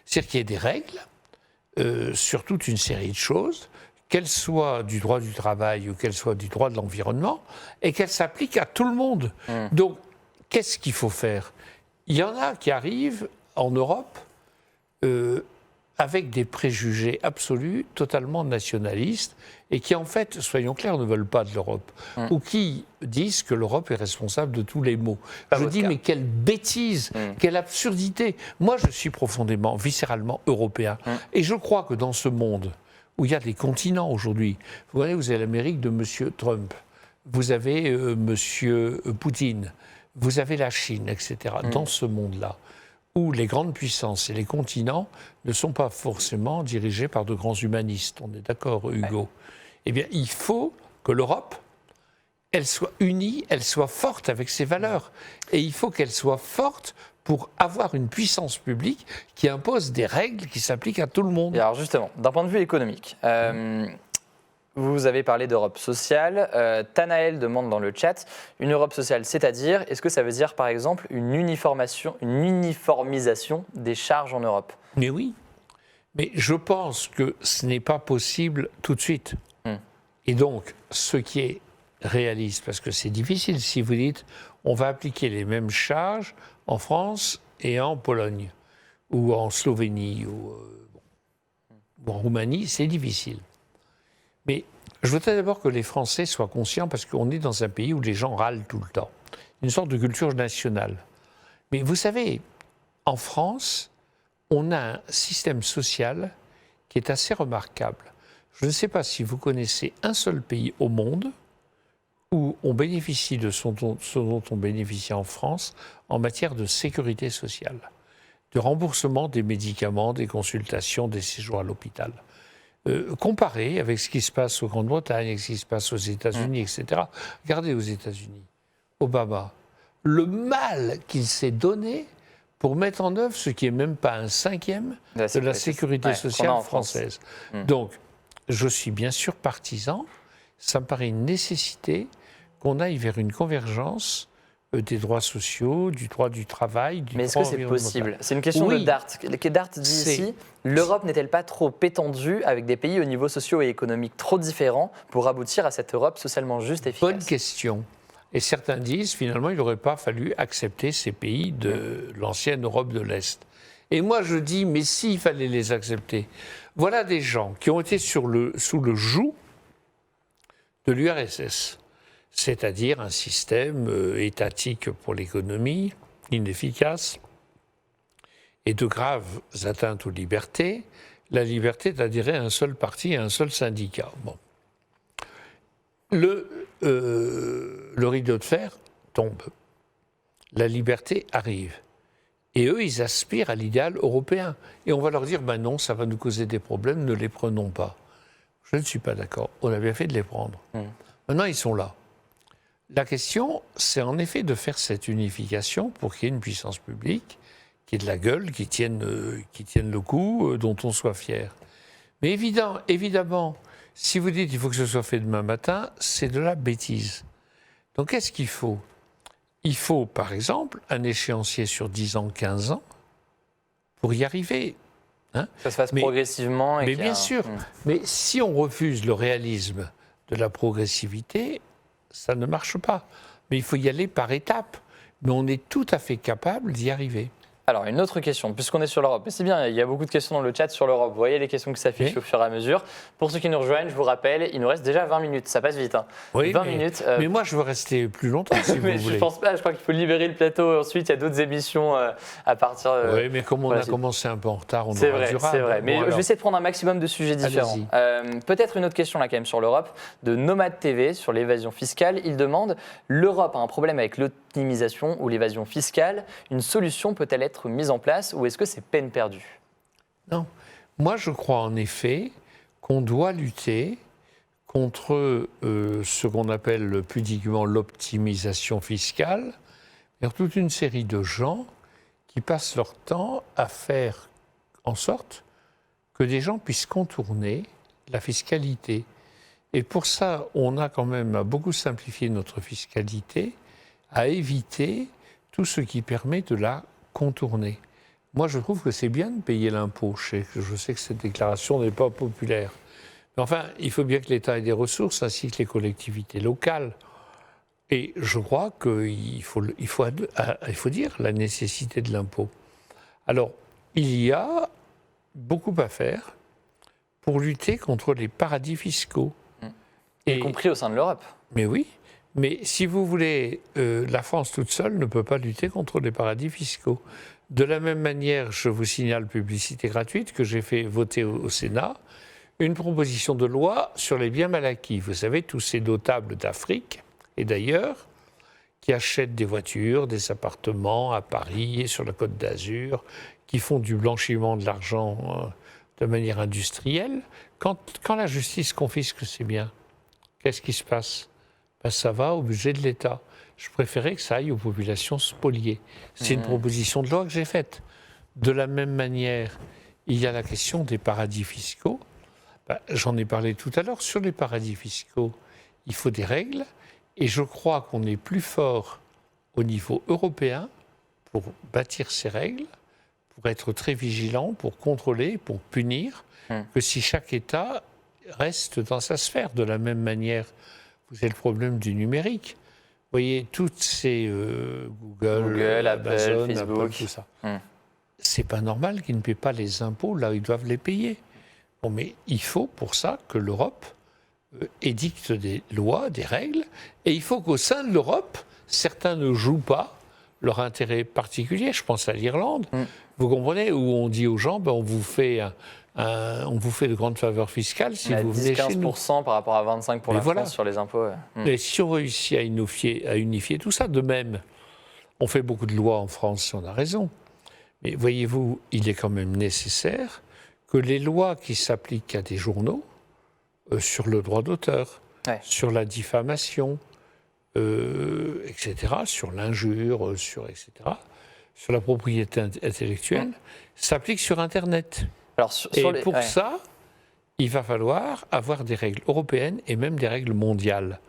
C'est-à-dire qu'il y ait des règles sur toute une série de choses, qu'elles soient du droit du travail ou qu'elles soient du droit de l'environnement, et qu'elles s'appliquent à tout le monde. Donc, qu'est-ce qu'il faut faire? Il y en a qui arrivent en Europe avec des préjugés absolus, totalement nationalistes, et qui en fait, soyons clairs, ne veulent pas de l'Europe, ou qui disent que l'Europe est responsable de tous les maux. Je dis, mais quelle bêtise, quelle absurdité. Moi, je suis profondément, viscéralement européen, et je crois que dans ce monde où il y a des continents aujourd'hui, vous voyez, vous avez l'Amérique de M. Trump, vous avez Monsieur Poutine, vous avez la Chine, etc. Dans ce monde-là, où les grandes puissances et les continents ne sont pas forcément dirigés par de grands humanistes. On est d'accord, Hugo ? Eh bien, il faut que l'Europe, elle soit unie, elle soit forte avec ses valeurs. Et il faut qu'elle soit forte pour avoir une puissance publique qui impose des règles qui s'appliquent à tout le monde. Et alors justement, d'un point de vue économique, vous avez parlé d'Europe sociale. Tanaël demande dans le chat, une Europe sociale, c'est-à-dire, est-ce que ça veut dire par exemple une uniformisation des charges en Europe ? Mais oui, mais je pense que ce n'est pas possible tout de suite. Et donc, ce qui est réaliste, parce que c'est difficile si vous dites, on va appliquer les mêmes charges en France et en Pologne, ou en Slovénie, ou en Roumanie, c'est difficile. Mais je voudrais d'abord que les Français soient conscients, parce qu'on est dans un pays où les gens râlent tout le temps. Une sorte de culture nationale. Mais vous savez, en France, on a un système social qui est assez remarquable. Je ne sais pas si vous connaissez un seul pays au monde où on bénéficie de ce dont on bénéficie en France en matière de sécurité sociale, de remboursement des médicaments, des consultations, des séjours à l'hôpital. Comparé avec ce qui se passe en Grande-Bretagne, avec ce qui se passe aux États-Unis, etc. Regardez aux États-Unis, Obama, le mal qu'il s'est donné pour mettre en œuvre ce qui n'est même pas un cinquième de la sécurité sociale française. Donc, je suis bien sûr partisan, ça me paraît une nécessité qu'on aille vers une convergence des droits sociaux, du droit du travail, du droit environnemental. Mais est-ce que c'est possible ? C'est une question de Dart. Dart dit ici, l'Europe n'est-elle pas trop étendue avec des pays au niveau socio et économique trop différents pour aboutir à cette Europe socialement juste et efficace ? Bonne question. Et certains disent, finalement, il n'aurait pas fallu accepter ces pays de l'ancienne Europe de l'Est. Et moi, je dis, mais s'il fallait les accepter. Voilà des gens qui ont été sous le joug de l'URSS, c'est-à-dire un système étatique pour l'économie, inefficace, et de graves atteintes aux libertés. La liberté d'adhérer à un seul parti et à un seul syndicat. Bon. Le rideau de fer tombe. La liberté arrive. Et eux, ils aspirent à l'idéal européen. Et on va leur dire, ben non, ça va nous causer des problèmes, ne les prenons pas. Je ne suis pas d'accord. On a bien fait de les prendre. Maintenant, ils sont là. La question, c'est en effet de faire cette unification pour qu'il y ait une puissance publique qui ait de la gueule, qui tienne le coup, dont on soit fier. Mais évidemment, si vous dites qu'il faut que ce soit fait demain matin, c'est de la bêtise. Donc qu'est-ce qu'il faut ? Il faut, par exemple, un échéancier sur 10 ans, 15 ans, pour y arriver. Ça se fasse progressivement. Mais bien sûr. Mais si on refuse le réalisme de la progressivité, ça ne marche pas. Mais il faut y aller par étapes. Mais on est tout à fait capable d'y arriver. Alors, une autre question, puisqu'on est sur l'Europe. Mais c'est bien, il y a beaucoup de questions dans le chat sur l'Europe. Vous voyez les questions qui s'affichent au fur et à mesure. Pour ceux qui nous rejoignent, je vous rappelle, il nous reste déjà 20 minutes. Ça passe vite. 20 minutes. Mais moi, je veux rester plus longtemps, si vous voulez. Je ne pense pas. Je crois qu'il faut libérer le plateau. Ensuite, il y a d'autres émissions à partir... oui, mais comme on a commencé un peu en retard, on aura du C'est vrai. Mais je vais essayer de prendre un maximum de sujets différents. Peut-être une autre question, là, quand même, sur l'Europe, de Nomade TV, sur l'évasion fiscale. Il demande, l'Europe a un problème avec l'optimisation ou l'évasion fiscale. Une solution peut-elle être mise en place ou est-ce que c'est peine perdue ? Non. Moi, je crois en effet qu'on doit lutter contre ce qu'on appelle pudiquement l'optimisation fiscale. Il y a toute une série de gens qui passent leur temps à faire en sorte que des gens puissent contourner la fiscalité. Et pour ça, on a quand même beaucoup simplifié notre fiscalité, à éviter tout ce qui permet de la contourner. Moi, je trouve que c'est bien de payer l'impôt. Je sais que cette déclaration n'est pas populaire. Mais enfin, il faut bien que l'État ait des ressources, ainsi que les collectivités locales. Et je crois qu'il faut dire la nécessité de l'impôt. Alors, il y a beaucoup à faire pour lutter contre les paradis fiscaux. Y compris au sein de l'Europe. Mais oui. Mais si vous voulez, la France toute seule ne peut pas lutter contre les paradis fiscaux. De la même manière, je vous signale, publicité gratuite, que j'ai fait voter au Sénat, une proposition de loi sur les biens mal acquis. Vous savez, tous ces notables d'Afrique et d'ailleurs, qui achètent des voitures, des appartements à Paris et sur la Côte d'Azur, qui font du blanchiment de l'argent de manière industrielle. Quand la justice confisque ces biens, qu'est-ce qui se passe? Ça va au budget de l'État. Je préférais que ça aille aux populations spoliées. C'est une proposition de loi que j'ai faite. De la même manière, il y a la question des paradis fiscaux. J'en ai parlé tout à l'heure. Sur les paradis fiscaux, il faut des règles. Et je crois qu'on est plus fort au niveau européen pour bâtir ces règles, pour être très vigilant, pour contrôler, pour punir, que si chaque État reste dans sa sphère. De la même manière, vous avez le problème du numérique. Vous voyez, toutes ces Google, Amazon, Facebook, Apple, tout ça. C'est pas normal qu'ils ne paient pas les impôts là où ils doivent les payer. Bon, mais il faut pour ça que l'Europe édicte des lois, des règles, et il faut qu'au sein de l'Europe, certains ne jouent pas leur intérêt particulier. Je pense à l'Irlande, vous comprenez, où on dit aux gens, on vous fait de grandes faveurs fiscales si vous venez chez nous. 15% par rapport à 25% pour la France sur les impôts. Mais si on réussit à unifier tout ça, de même, on fait beaucoup de lois en France, si on a raison. Mais voyez-vous, il est quand même nécessaire que les lois qui s'appliquent à des journaux, sur le droit d'auteur, sur la diffamation, etc., sur l'injure, etc., sur la propriété intellectuelle, s'appliquent sur Internet. Alors, pour ça, il va falloir avoir des règles européennes et même des règles mondiales.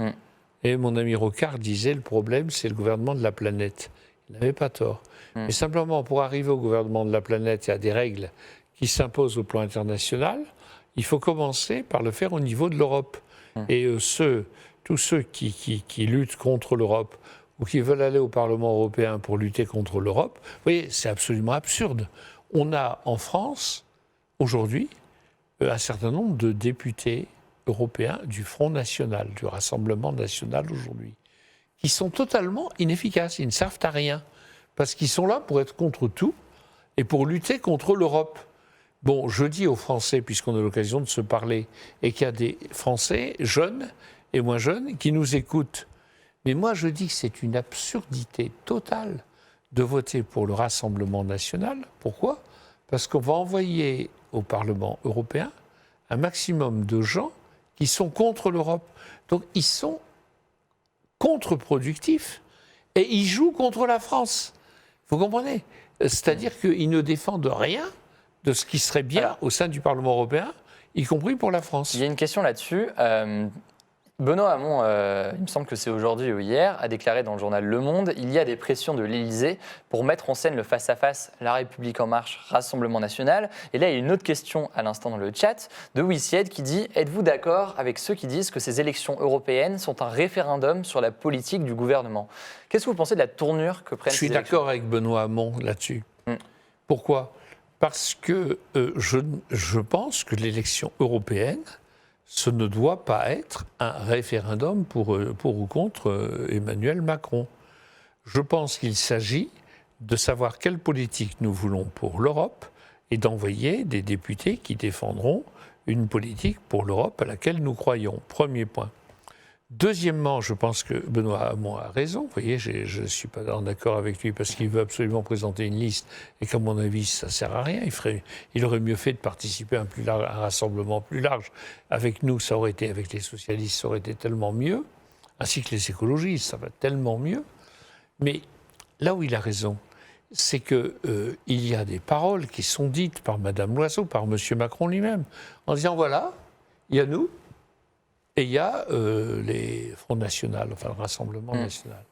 Et mon ami Rocard disait, le problème, c'est le gouvernement de la planète. Il n'avait pas tort. Mais simplement, pour arriver au gouvernement de la planète, il y a des règles qui s'imposent au plan international. Il faut commencer par le faire au niveau de l'Europe. Et tous ceux qui luttent contre l'Europe ou qui veulent aller au Parlement européen pour lutter contre l'Europe, vous voyez, c'est absolument absurde. On a en France, aujourd'hui, un certain nombre de députés européens du Front National, du Rassemblement National aujourd'hui, qui sont totalement inefficaces. Ils ne servent à rien. Parce qu'ils sont là pour être contre tout et pour lutter contre l'Europe. Bon, je dis aux Français, puisqu'on a l'occasion de se parler, et qu'il y a des Français, jeunes et moins jeunes, qui nous écoutent. Mais moi, je dis que c'est une absurdité totale de voter pour le Rassemblement National. Pourquoi? Parce qu'on va envoyer au Parlement européen un maximum de gens qui sont contre l'Europe. Donc, ils sont contre-productifs et ils jouent contre la France. Vous comprenez? C'est-à-dire qu'ils ne défendent rien de ce qui serait bien au sein du Parlement européen, y compris pour la France. Il y a une question là-dessus. Benoît Hamon, il me semble que c'est aujourd'hui ou hier, a déclaré dans le journal Le Monde, il y a des pressions de l'Élysée pour mettre en scène le face-à-face La République En Marche, Rassemblement National. Et là, il y a une autre question à l'instant dans le chat de Wissied qui dit « Êtes-vous d'accord avec ceux qui disent que ces élections européennes sont un référendum sur la politique du gouvernement ?» Qu'est-ce que vous pensez de la tournure que prennent ces élections ? Je suis d'accord avec Benoît Hamon là-dessus. Pourquoi ? Parce que je pense que l'élection européenne, ce ne doit pas être un référendum pour ou contre Emmanuel Macron. Je pense qu'il s'agit de savoir quelle politique nous voulons pour l'Europe et d'envoyer des députés qui défendront une politique pour l'Europe à laquelle nous croyons. Premier point. Deuxièmement, je pense que Benoît Hamon a raison. Vous voyez, je ne suis pas d'accord avec lui parce qu'il veut absolument présenter une liste et qu'à mon avis, ça ne sert à rien. Il aurait mieux fait de participer à un rassemblement plus large. Avec nous, ça aurait été, avec les socialistes, ça aurait été tellement mieux, ainsi que les écologistes, ça va tellement mieux. Mais là où il a raison, c'est qu'il y a des paroles qui sont dites par Mme Loiseau, par M. Macron lui-même, en disant voilà, il y a nous, et il y a les Fronts National, enfin le Rassemblement National.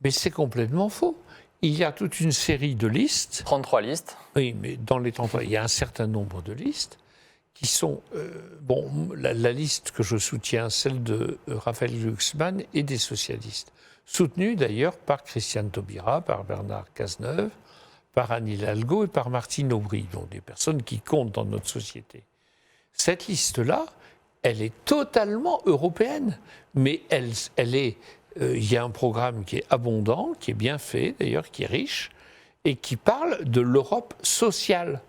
Mais c'est complètement faux. Il y a toute une série de listes. 33 listes. Oui, mais dans les 33, il y a un certain nombre de listes qui sont... la liste que je soutiens, celle de Raphaël Glucksmann et des socialistes, soutenue d'ailleurs par Christiane Taubira, par Bernard Cazeneuve, par Anne Hidalgo et par Martine Aubry, donc des personnes qui comptent dans notre société. Cette liste-là, elle est totalement européenne, mais il y a un programme qui est abondant, qui est bien fait, d'ailleurs, qui est riche, et qui parle de l'Europe sociale.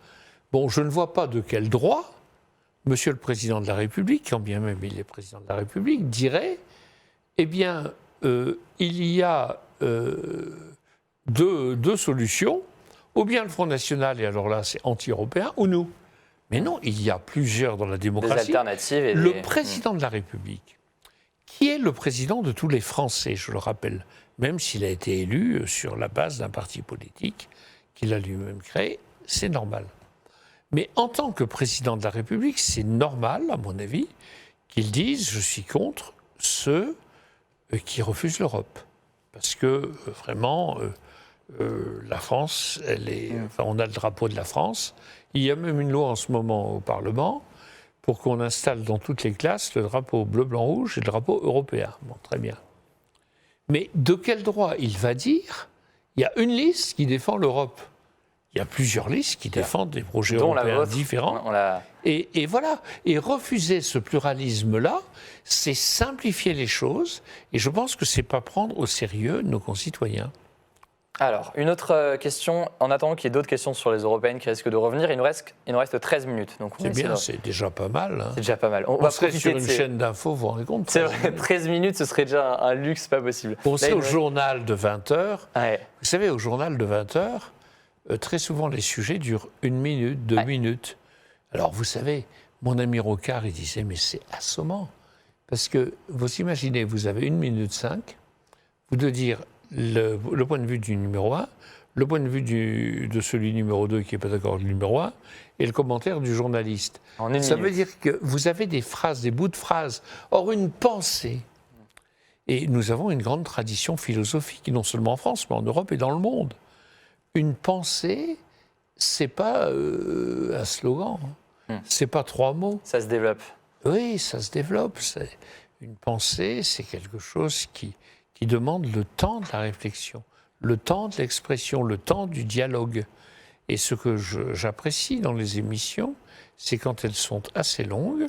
Bon, je ne vois pas de quel droit Monsieur le Président de la République, quand bien même il est Président de la République, dirait, eh bien, il y a deux solutions, ou bien le Front National, et alors là c'est anti-européen, ou nous. Mais non, il y a plusieurs dans la démocratie. Des alternatives. Et le président de la République, qui est le président de tous les Français, je le rappelle, même s'il a été élu sur la base d'un parti politique qu'il a lui-même créé, c'est normal. Mais en tant que président de la République, c'est normal, à mon avis, qu'il dise « je suis contre ceux qui refusent l'Europe ». Parce que vraiment, la France, on a le drapeau de la France. Il y a même une loi en ce moment au Parlement pour qu'on installe dans toutes les classes le drapeau bleu, blanc, rouge et le drapeau européen. Bon, très bien. Mais de quel droit il va dire il y a une liste qui défend l'Europe? Il y a plusieurs listes qui défendent des projets européens différents. Et voilà. Et refuser ce pluralisme-là, c'est simplifier les choses. Et je pense que ce n'est pas prendre au sérieux nos concitoyens. Alors, une autre question, en attendant qu'il y ait d'autres questions sur les européennes qui risquent de revenir, il nous reste 13 minutes. C'est bien, c'est déjà pas mal. Hein. C'est déjà pas mal. On va serait sur une chaîne d'infos, vous vous rendez compte? C'est vrai, 13 minutes, ce serait déjà un luxe pas possible. Pensez au journal de 20h. Ouais. Vous savez, au journal de 20h, très souvent les sujets durent 1 minute, 2 minutes. Alors vous savez, mon ami Rocard, il disait, mais c'est assommant. Parce que vous imaginez, vous avez 1 minute 5, vous devez dire le point de vue du numéro 1, le point de vue de celui numéro 2 qui n'est pas d'accord avec le numéro 1, et le commentaire du journaliste. Ça veut dire que vous avez des phrases, des bouts de phrases. Or, une pensée. Et nous avons une grande tradition philosophique, non seulement en France, mais en Europe et dans le monde. Une pensée, c'est pas un slogan, c'est pas 3 mots. Ça se développe. Oui, ça se développe. Une pensée, c'est quelque chose qui demande le temps de la réflexion, le temps de l'expression, le temps du dialogue. Et ce que j'apprécie dans les émissions, c'est quand elles sont assez longues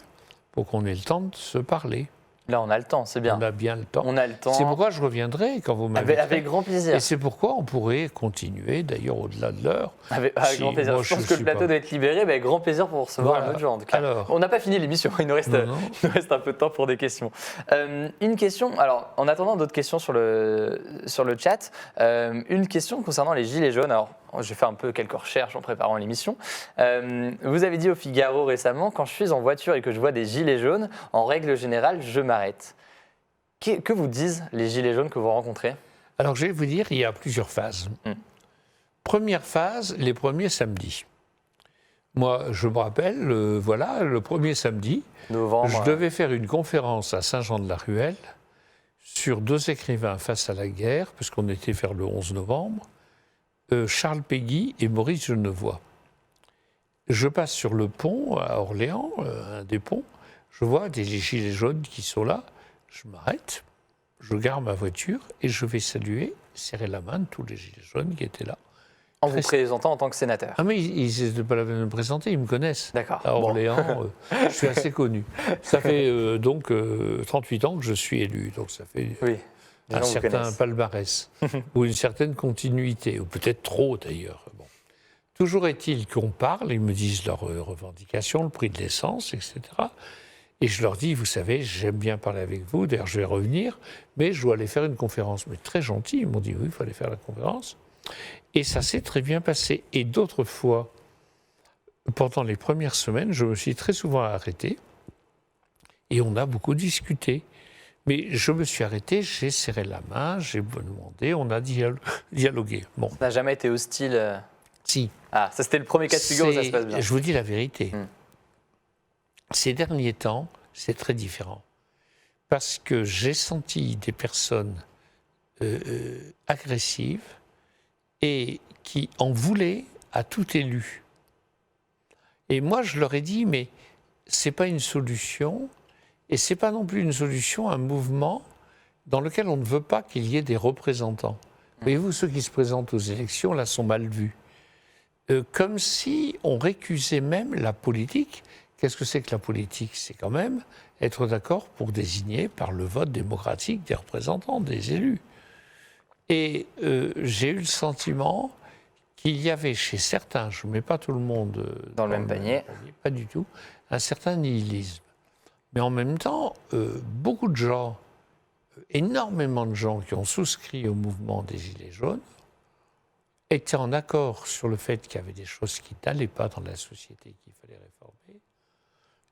pour qu'on ait le temps de se parler. Là, on a le temps, c'est bien. On a bien le temps. On a le temps. C'est pourquoi je reviendrai quand vous m'inviterez. Avec grand plaisir. Et c'est pourquoi on pourrait continuer, d'ailleurs, au-delà de l'heure. Avec grand plaisir. Moi, je pense que le plateau doit être libéré. Avec grand plaisir pour recevoir un autre jour, en tout cas. Alors, on n'a pas fini l'émission. Il nous reste un peu de temps pour des questions. Une question. Alors, en attendant d'autres questions sur le chat, une question concernant les gilets jaunes. Alors, j'ai fait un peu quelques recherches en préparant l'émission. Vous avez dit au Figaro récemment, quand je suis en voiture et que je vois des gilets jaunes, en règle générale, je m'arrête. Que vous disent les gilets jaunes que vous rencontrez? Alors, je vais vous dire, il y a plusieurs phases. Première phase, les premiers samedis. Moi, je me rappelle, le premier samedi, novembre, je devais faire une conférence à Saint-Jean-de-la-Ruelle sur 2 écrivains face à la guerre, parce qu'on était vers le 11 novembre, Charles Péguy et Maurice Genevoix. Je passe sur le pont à Orléans, un des ponts, je vois des gilets jaunes qui sont là, je m'arrête, je gare ma voiture et je vais saluer, serrer la main de tous les gilets jaunes qui étaient là. En vous présentant en tant que sénateur? Ah mais ils n'étaient pas la peine de me présenter, ils me connaissent. D'accord. À Orléans, je suis assez connu. Ça fait donc 38 ans que je suis élu, donc ça fait... Oui. Un certain palmarès, ou une certaine continuité, ou peut-être trop d'ailleurs. Bon. Toujours est-il qu'on parle, ils me disent leurs revendications, le prix de l'essence, etc. Et je leur dis, vous savez, j'aime bien parler avec vous, d'ailleurs je vais revenir, mais je dois aller faire une conférence. Mais très gentil, ils m'ont dit, oui, il faut aller faire la conférence. Et ça s'est très bien passé. Et d'autres fois, pendant les premières semaines, je me suis très souvent arrêté, et on a beaucoup discuté. Mais je me suis arrêté, j'ai serré la main, j'ai demandé, on a dialogué. Bon. Ça n'a jamais été hostile? Si. Ah, ça c'était le premier cas de figure où ça se passe bien. Je vous dis la vérité. Ces derniers temps, c'est très différent. Parce que j'ai senti des personnes agressives et qui en voulaient à tout élu. Et moi, je leur ai dit, mais ce n'est pas une solution. Et ce n'est pas non plus une solution, un mouvement dans lequel on ne veut pas qu'il y ait des représentants. Voyez-vous, ceux qui se présentent aux élections, là, sont mal vus. Comme si on récusait même la politique. Qu'est-ce que c'est que la politique? C'est quand même être d'accord pour désigner par le vote démocratique des représentants, des élus. Et j'ai eu le sentiment qu'il y avait chez certains, je ne mets pas tout le monde dans le même panier, pas du tout, un certain nihilisme. Mais en même temps, beaucoup de gens énormément de gens qui ont souscrit au mouvement des Gilets jaunes étaient en accord sur le fait qu'il y avait des choses qui n'allaient pas dans la société, qu'il fallait réformer,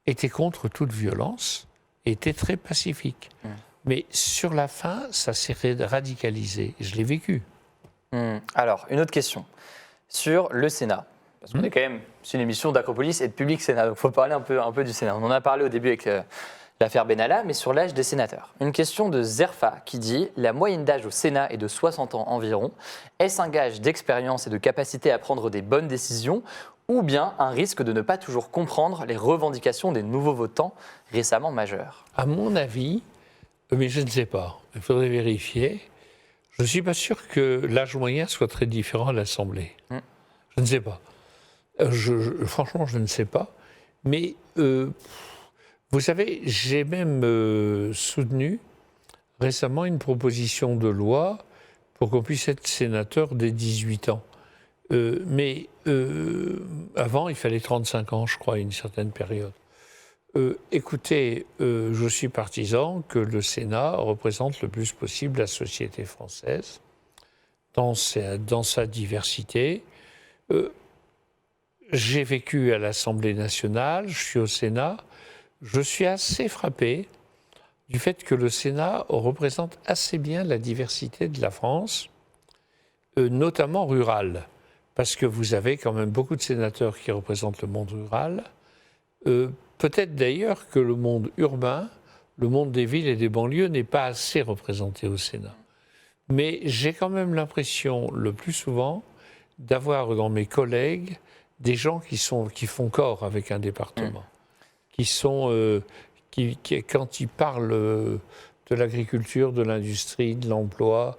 étaient contre toute violence, étaient très pacifiques. Mais sur la fin, ça s'est radicalisé. Je l'ai vécu. Alors, une autre question sur le Sénat. Parce qu'on est quand même, c'est une émission d'Acropolis et de Public Sénat, donc il faut parler un peu du Sénat. On en a parlé au début avec l'affaire Benalla, mais sur l'âge des sénateurs. Une question de Zerfa qui dit « La moyenne d'âge au Sénat est de 60 ans environ. Est-ce un gage d'expérience et de capacité à prendre des bonnes décisions ou bien un risque de ne pas toujours comprendre les revendications des nouveaux votants récemment majeurs ?» À mon avis, mais je ne sais pas, il faudrait vérifier, je ne suis pas sûr que l'âge moyen soit très différent à l'Assemblée. Je ne sais pas. Franchement, je ne sais pas. Mais vous savez, j'ai même soutenu récemment une proposition de loi pour qu'on puisse être sénateur dès 18 ans. Mais avant, il fallait 35 ans, je crois, à une certaine période. Écoutez, je suis partisan que le Sénat représente le plus possible la société française dans sa diversité. J'ai vécu à l'Assemblée nationale, je suis au Sénat. Je suis assez frappé du fait que le Sénat représente assez bien la diversité de la France, notamment rurale, parce que vous avez quand même beaucoup de sénateurs qui représentent le monde rural. Peut-être d'ailleurs que le monde urbain, le monde des villes et des banlieues n'est pas assez représenté au Sénat. Mais j'ai quand même l'impression, le plus souvent, d'avoir dans mes collègues des gens qui font corps avec un département, qui quand ils parlent de l'agriculture, de l'industrie, de l'emploi,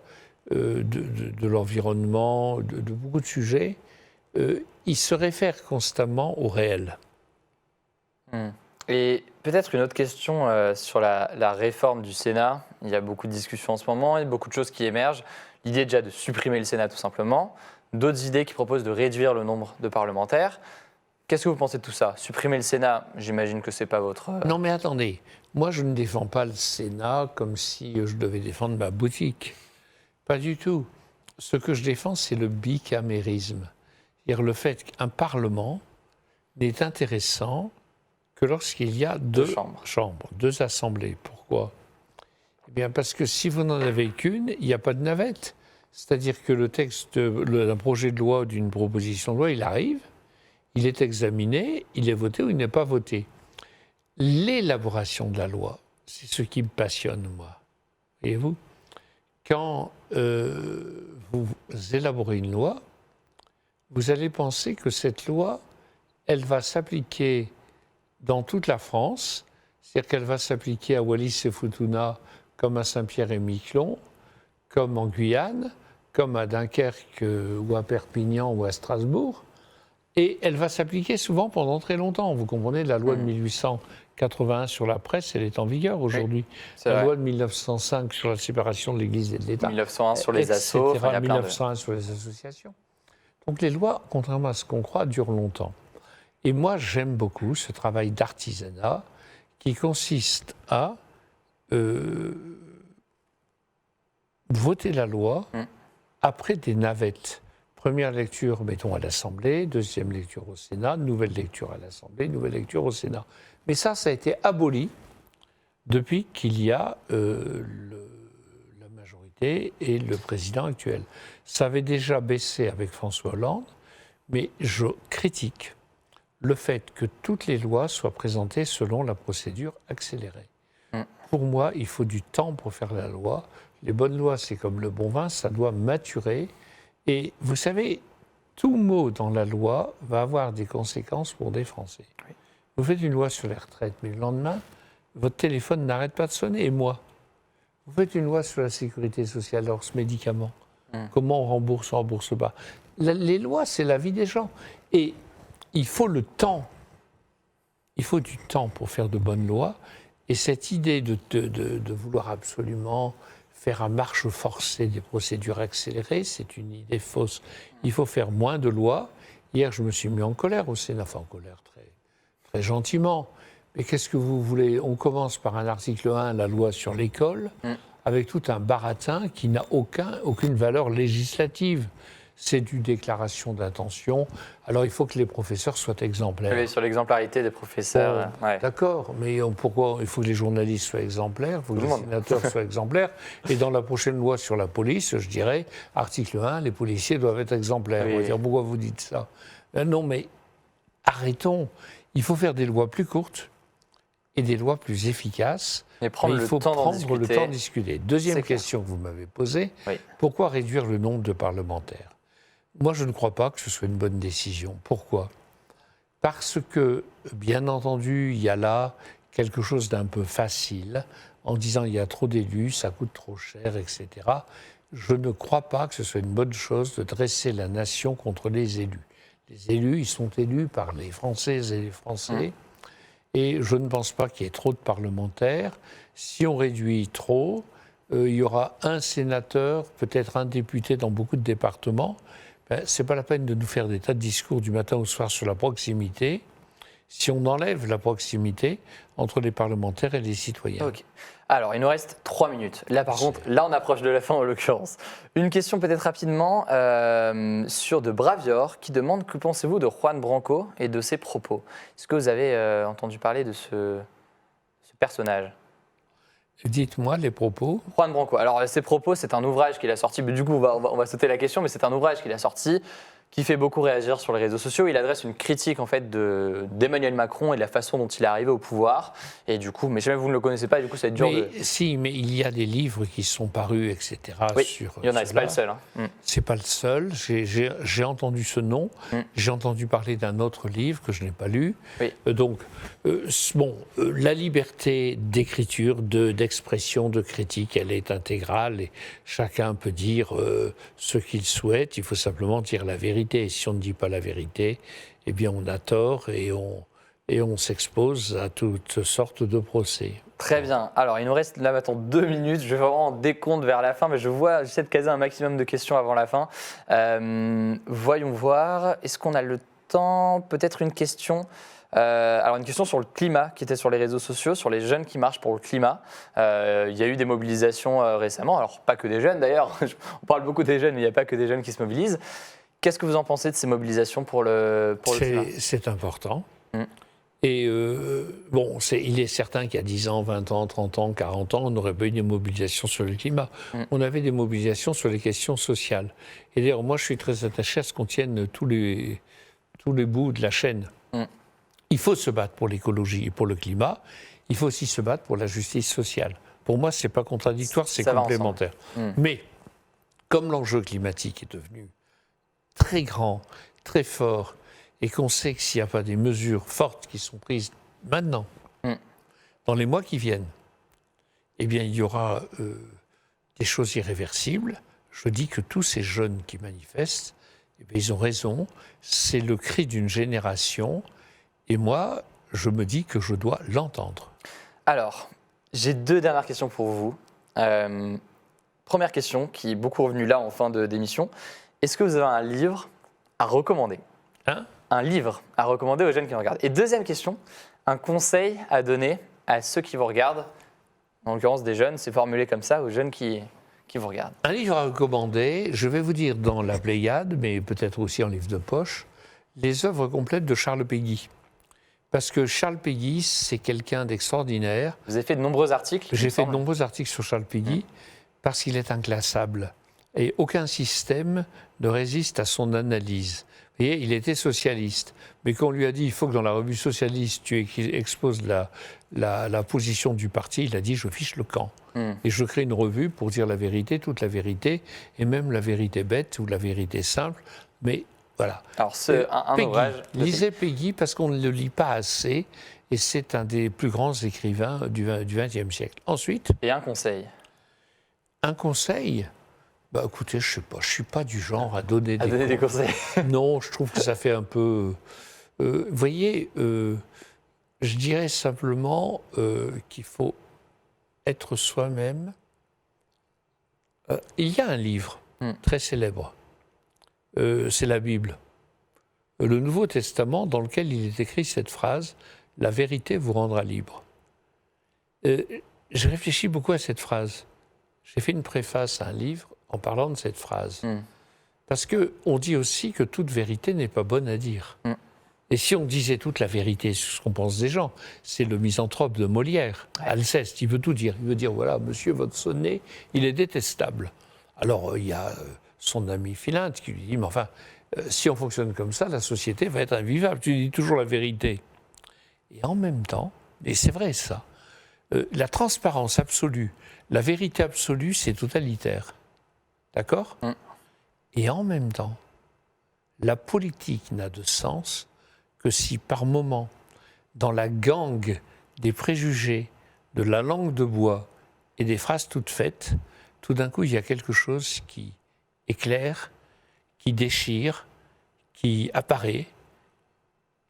de l'environnement, de beaucoup de sujets, ils se réfèrent constamment au réel. Et peut-être une autre question sur la réforme du Sénat. Il y a beaucoup de discussions en ce moment, il y a beaucoup de choses qui émergent. L'idée déjà de supprimer le Sénat tout simplement. D'autres idées qui proposent de réduire le nombre de parlementaires. Qu'est-ce que vous pensez de tout ça ? Supprimer le Sénat, j'imagine que ce n'est pas votre... Non mais attendez, moi je ne défends pas le Sénat comme si je devais défendre ma boutique. Pas du tout. Ce que je défends, c'est le bicamérisme. C'est-à-dire le fait qu'un Parlement n'est intéressant que lorsqu'il y a deux chambres, deux assemblées. Pourquoi ? Eh bien parce que si vous n'en avez qu'une, il n'y a pas de navette. C'est-à-dire que le texte, un projet de loi ou d'une proposition de loi, il arrive, il est examiné, il est voté ou il n'est pas voté. L'élaboration de la loi, c'est ce qui me passionne, moi. Voyez-vous ? Quand vous élaborez une loi, vous allez penser que cette loi, elle va s'appliquer dans toute la France, c'est-à-dire qu'elle va s'appliquer à Wallis et Futuna comme à Saint-Pierre-et-Miquelon, comme en Guyane, comme à Dunkerque ou à Perpignan ou à Strasbourg, et elle va s'appliquer souvent pendant très longtemps. Vous comprenez, la loi de 1881 sur la presse, elle est en vigueur aujourd'hui. Oui, la loi de 1905 sur la séparation de l'Église et de l'État. 1901 sur les assos, il y a 1901 sur les associations. Donc les lois, contrairement à ce qu'on croit, durent longtemps. Et moi, j'aime beaucoup ce travail d'artisanat qui consiste à voter la loi après des navettes. Première lecture, mettons, à l'Assemblée, deuxième lecture au Sénat, nouvelle lecture à l'Assemblée, nouvelle lecture au Sénat. Mais ça a été aboli depuis qu'il y a la majorité et le président actuel. Ça avait déjà baissé avec François Hollande, mais je critique le fait que toutes les lois soient présentées selon la procédure accélérée. Pour moi, il faut du temps pour faire la loi. Les bonnes lois, c'est comme le bon vin, ça doit maturer. Et vous savez, tout mot dans la loi va avoir des conséquences pour des Français. Oui. Vous faites une loi sur les retraites, mais le lendemain, votre téléphone n'arrête pas de sonner. Et moi, vous faites une loi sur la sécurité sociale, alors ce médicament, comment on rembourse pas. Les lois, c'est la vie des gens. Et il faut le temps. Il faut du temps pour faire de bonnes lois. Et cette idée de vouloir absolument faire à marche forcée des procédures accélérées, c'est une idée fausse. Il faut faire moins de lois. Hier, je me suis mis en colère au Sénat, enfin en colère très gentiment. Mais qu'est-ce que vous voulez ? On commence par un article 1, la loi sur l'école. avec tout un baratin qui n'a aucune valeur législative. C'est une déclaration d'intention. Alors, il faut que les professeurs soient exemplaires. Oui, sur l'exemplarité des professeurs. Ouais. D'accord, mais pourquoi il faut que les journalistes soient exemplaires, il faut que les sénateurs soient exemplaires. Et dans la prochaine loi sur la police, je dirais, article 1, les policiers doivent être exemplaires. On va dire, pourquoi vous dites ça? Non, mais arrêtons. Il faut faire des lois plus courtes et des lois plus efficaces. Mais il faut prendre le temps de discuter. Deuxième question que vous m'avez posée, pourquoi réduire le nombre de parlementaires? Moi, je ne crois pas que ce soit une bonne décision. Pourquoi? Parce que, bien entendu, il y a là quelque chose d'un peu facile, en disant il y a trop d'élus, ça coûte trop cher, etc. Je ne crois pas que ce soit une bonne chose de dresser la nation contre les élus. Les élus, ils sont élus par les Françaises et les Français, et je ne pense pas qu'il y ait trop de parlementaires. Si on réduit trop, il y aura un sénateur, peut-être un député dans beaucoup de départements. Ce n'est pas la peine de nous faire des tas de discours du matin au soir sur la proximité, si on enlève la proximité entre les parlementaires et les citoyens. Ok. Alors, il nous reste 3 minutes. Là, par contre, là, on approche de la fin, en l'occurrence. Une question peut-être rapidement sur de Bravior, qui demande que pensez-vous de Juan Branco et de ses propos? Est-ce que vous avez entendu parler de ce personnage? Dites-moi les propos. Juan Branco. Alors, ses propos, c'est un ouvrage qu'il a sorti. Du coup, on va sauter la question, mais c'est un ouvrage qu'il a sorti qui fait beaucoup réagir sur les réseaux sociaux. Il adresse une critique en fait d'Emmanuel Macron et de la façon dont il est arrivé au pouvoir. Et du coup, mais jamais vous ne le connaissez pas, et du coup, ça va être dur Si, mais il y a des livres qui sont parus, etc. Oui, il y en a, c'est pas le seul. C'est pas le seul. J'ai entendu ce nom. J'ai entendu parler d'un autre livre que je n'ai pas lu. Oui. La liberté d'écriture, d'expression, de critique, elle est intégrale et chacun peut dire ce qu'il souhaite. Il faut simplement dire la vérité. Et si on ne dit pas la vérité, eh bien on a tort et on s'expose à toutes sortes de procès. Très bien. Alors, il nous reste là maintenant 2 minutes. Je vais vraiment en décompte vers la fin, mais j'essaie de caser un maximum de questions avant la fin. Voyons voir. Est-ce qu'on a le temps? Peut-être une question. Alors, une question sur le climat qui était sur les réseaux sociaux, sur les jeunes qui marchent pour le climat. Il y a eu des mobilisations récemment. Alors, pas que des jeunes d'ailleurs. On parle beaucoup des jeunes, mais il n'y a pas que des jeunes qui se mobilisent. Qu'est-ce que vous en pensez de ces mobilisations pour le climat? C'est important. Et il est certain qu'il y a 10 ans, 20 ans, 30 ans, 40 ans, on n'aurait pas eu des mobilisations sur le climat. On avait des mobilisations sur les questions sociales. Et d'ailleurs, moi, je suis très attaché à ce qu'on tienne tous les bouts de la chaîne. Il faut se battre pour l'écologie et pour le climat. Il faut aussi se battre pour la justice sociale. Pour moi, ce n'est pas contradictoire, c'est complémentaire. Mais, comme l'enjeu climatique est devenu très grand, très fort, et qu'on sait que s'il n'y a pas des mesures fortes qui sont prises maintenant, dans les mois qui viennent, eh bien, il y aura des choses irréversibles. Je dis que tous ces jeunes qui manifestent, eh bien, ils ont raison. C'est le cri d'une génération. Et moi, je me dis que je dois l'entendre. Alors, j'ai 2 dernières questions pour vous. Première question, qui est beaucoup revenue là en fin d'émission. Est-ce que vous avez un livre à recommander? Un livre à recommander aux jeunes qui nous regardent. Et deuxième question, un conseil à donner à ceux qui vous regardent, en l'occurrence des jeunes, c'est formulé comme ça, aux jeunes qui vous regardent. Un livre à recommander, je vais vous dire dans la Pléiade, mais peut-être aussi en livre de poche, les œuvres complètes de Charles Péguy. Parce que Charles Péguy, c'est quelqu'un d'extraordinaire. Vous avez fait de nombreux articles? J'ai fait de nombreux articles sur Charles Péguy, parce qu'il est inclassable. Et aucun système ne résiste à son analyse. Vous voyez, il était socialiste. Mais quand on lui a dit il faut que dans la revue socialiste, tu exposes la position du parti, il a dit je fiche le camp. Et je crée une revue pour dire la vérité, toute la vérité, et même la vérité bête ou la vérité simple. Mais voilà. Alors, un ouvrage. Lisez Péguy parce qu'on ne le lit pas assez, et c'est un des plus grands écrivains du XXe siècle. Ensuite. Et un conseil? Un conseil? Bah écoutez, je sais pas, je suis pas du genre à donner des conseils. Non, je trouve que ça fait un peu. Vous voyez, je dirais simplement qu'il faut être soi-même. Il y a un livre très célèbre, c'est la Bible, le Nouveau Testament, dans lequel il est écrit cette phrase: la vérité vous rendra libre. Je réfléchis beaucoup à cette phrase. J'ai fait une préface à un livre en parlant de cette phrase. Parce qu'on dit aussi que toute vérité n'est pas bonne à dire. Et si on disait toute la vérité sur ce qu'on pense des gens, c'est le misanthrope de Molière, Alceste, il veut tout dire. Il veut dire, voilà, monsieur, votre sonnet, il est détestable. Alors, il y a son ami Philinte qui lui dit, mais enfin, si on fonctionne comme ça, la société va être invivable. Tu dis toujours la vérité. Et en même temps, et c'est vrai ça, la transparence absolue, la vérité absolue, c'est totalitaire. D'accord ? Et en même temps, la politique n'a de sens que si par moment, dans la gangue des préjugés, de la langue de bois et des phrases toutes faites, tout d'un coup, il y a quelque chose qui éclaire, qui déchire, qui apparaît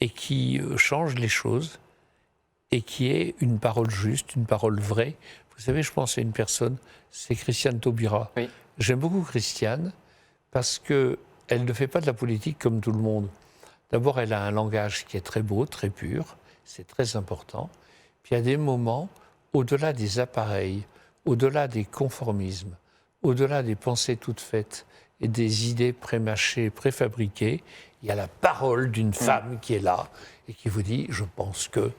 et qui change les choses et qui est une parole juste, une parole vraie. Vous savez, je pense à une personne, c'est Christiane Taubira. Oui. J'aime beaucoup Christiane parce qu'elle ne fait pas de la politique comme tout le monde. D'abord, elle a un langage qui est très beau, très pur, c'est très important. Puis il y a des moments, au-delà des appareils, au-delà des conformismes, au-delà des pensées toutes faites et des idées prémâchées, préfabriquées, il y a la parole d'une femme qui est là et qui vous dit « je pense que ».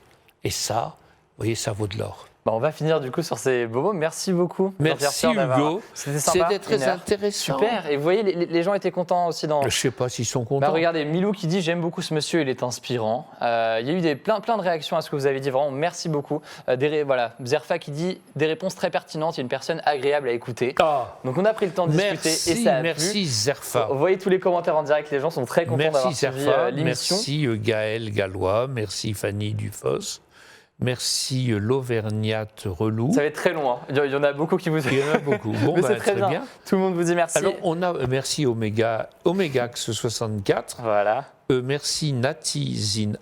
Et ça, vous voyez, ça vaut de l'or. On va finir du coup sur ces beaux mots. Merci beaucoup. Merci Hugo. C'était très intéressant. Super. Et vous voyez, les gens étaient contents aussi dans. Je ne sais pas s'ils sont contents. Regardez, Milou qui dit j'aime beaucoup ce monsieur, il est inspirant. Il y a eu plein de réactions à ce que vous avez dit. Vraiment, merci beaucoup. Voilà, Zerfa qui dit des réponses très pertinentes. Il y a une personne agréable à écouter. Donc on a pris le temps de discuter et ça a merci plu. Zerfa. Vous voyez tous les commentaires en direct. Les gens sont très contents d'avoir suivi l'émission. Merci Gaël Gallois. Merci Fanny Dufosse. Merci l'Auvergnate Relou. Ça va être très long. Hein. Il y en a beaucoup qui vous. Il y en a beaucoup. Bon, mais c'est très bien. Tout le monde vous dit merci. Alors, on a merci Omegax 64. Voilà. Merci Nati Zina.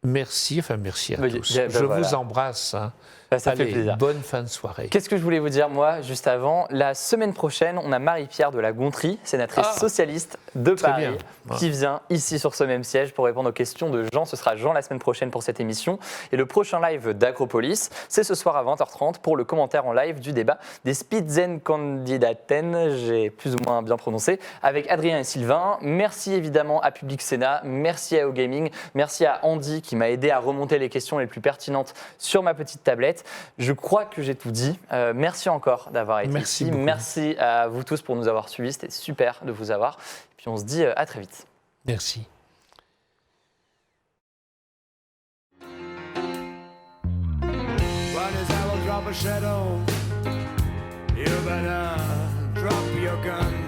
Merci à tous. Je vous embrasse. Hein. Ça Allez, fait plaisir. Bonne fin de soirée. Qu'est-ce que je voulais vous dire, moi, juste avant ? La semaine prochaine, on a Marie-Pierre de la Gontrie, sénatrice socialiste de Paris, qui vient ici sur ce même siège pour répondre aux questions de Jean. Ce sera Jean la semaine prochaine pour cette émission. Et le prochain live d'Acropolis, c'est ce soir à 20h30 pour le commentaire en live du débat des Spitzenkandidaten, j'ai plus ou moins bien prononcé, avec Adrien et Sylvain. Merci évidemment à Public Sénat, merci à OGaming, merci à Andy qui m'a aidé à remonter les questions les plus pertinentes sur ma petite tablette. Je crois que j'ai tout dit. Merci encore d'avoir été ici. Beaucoup. Merci à vous tous pour nous avoir suivis. C'était super de vous avoir. Et puis on se dit à très vite. Merci. Drop a shadow, you better drop your gun.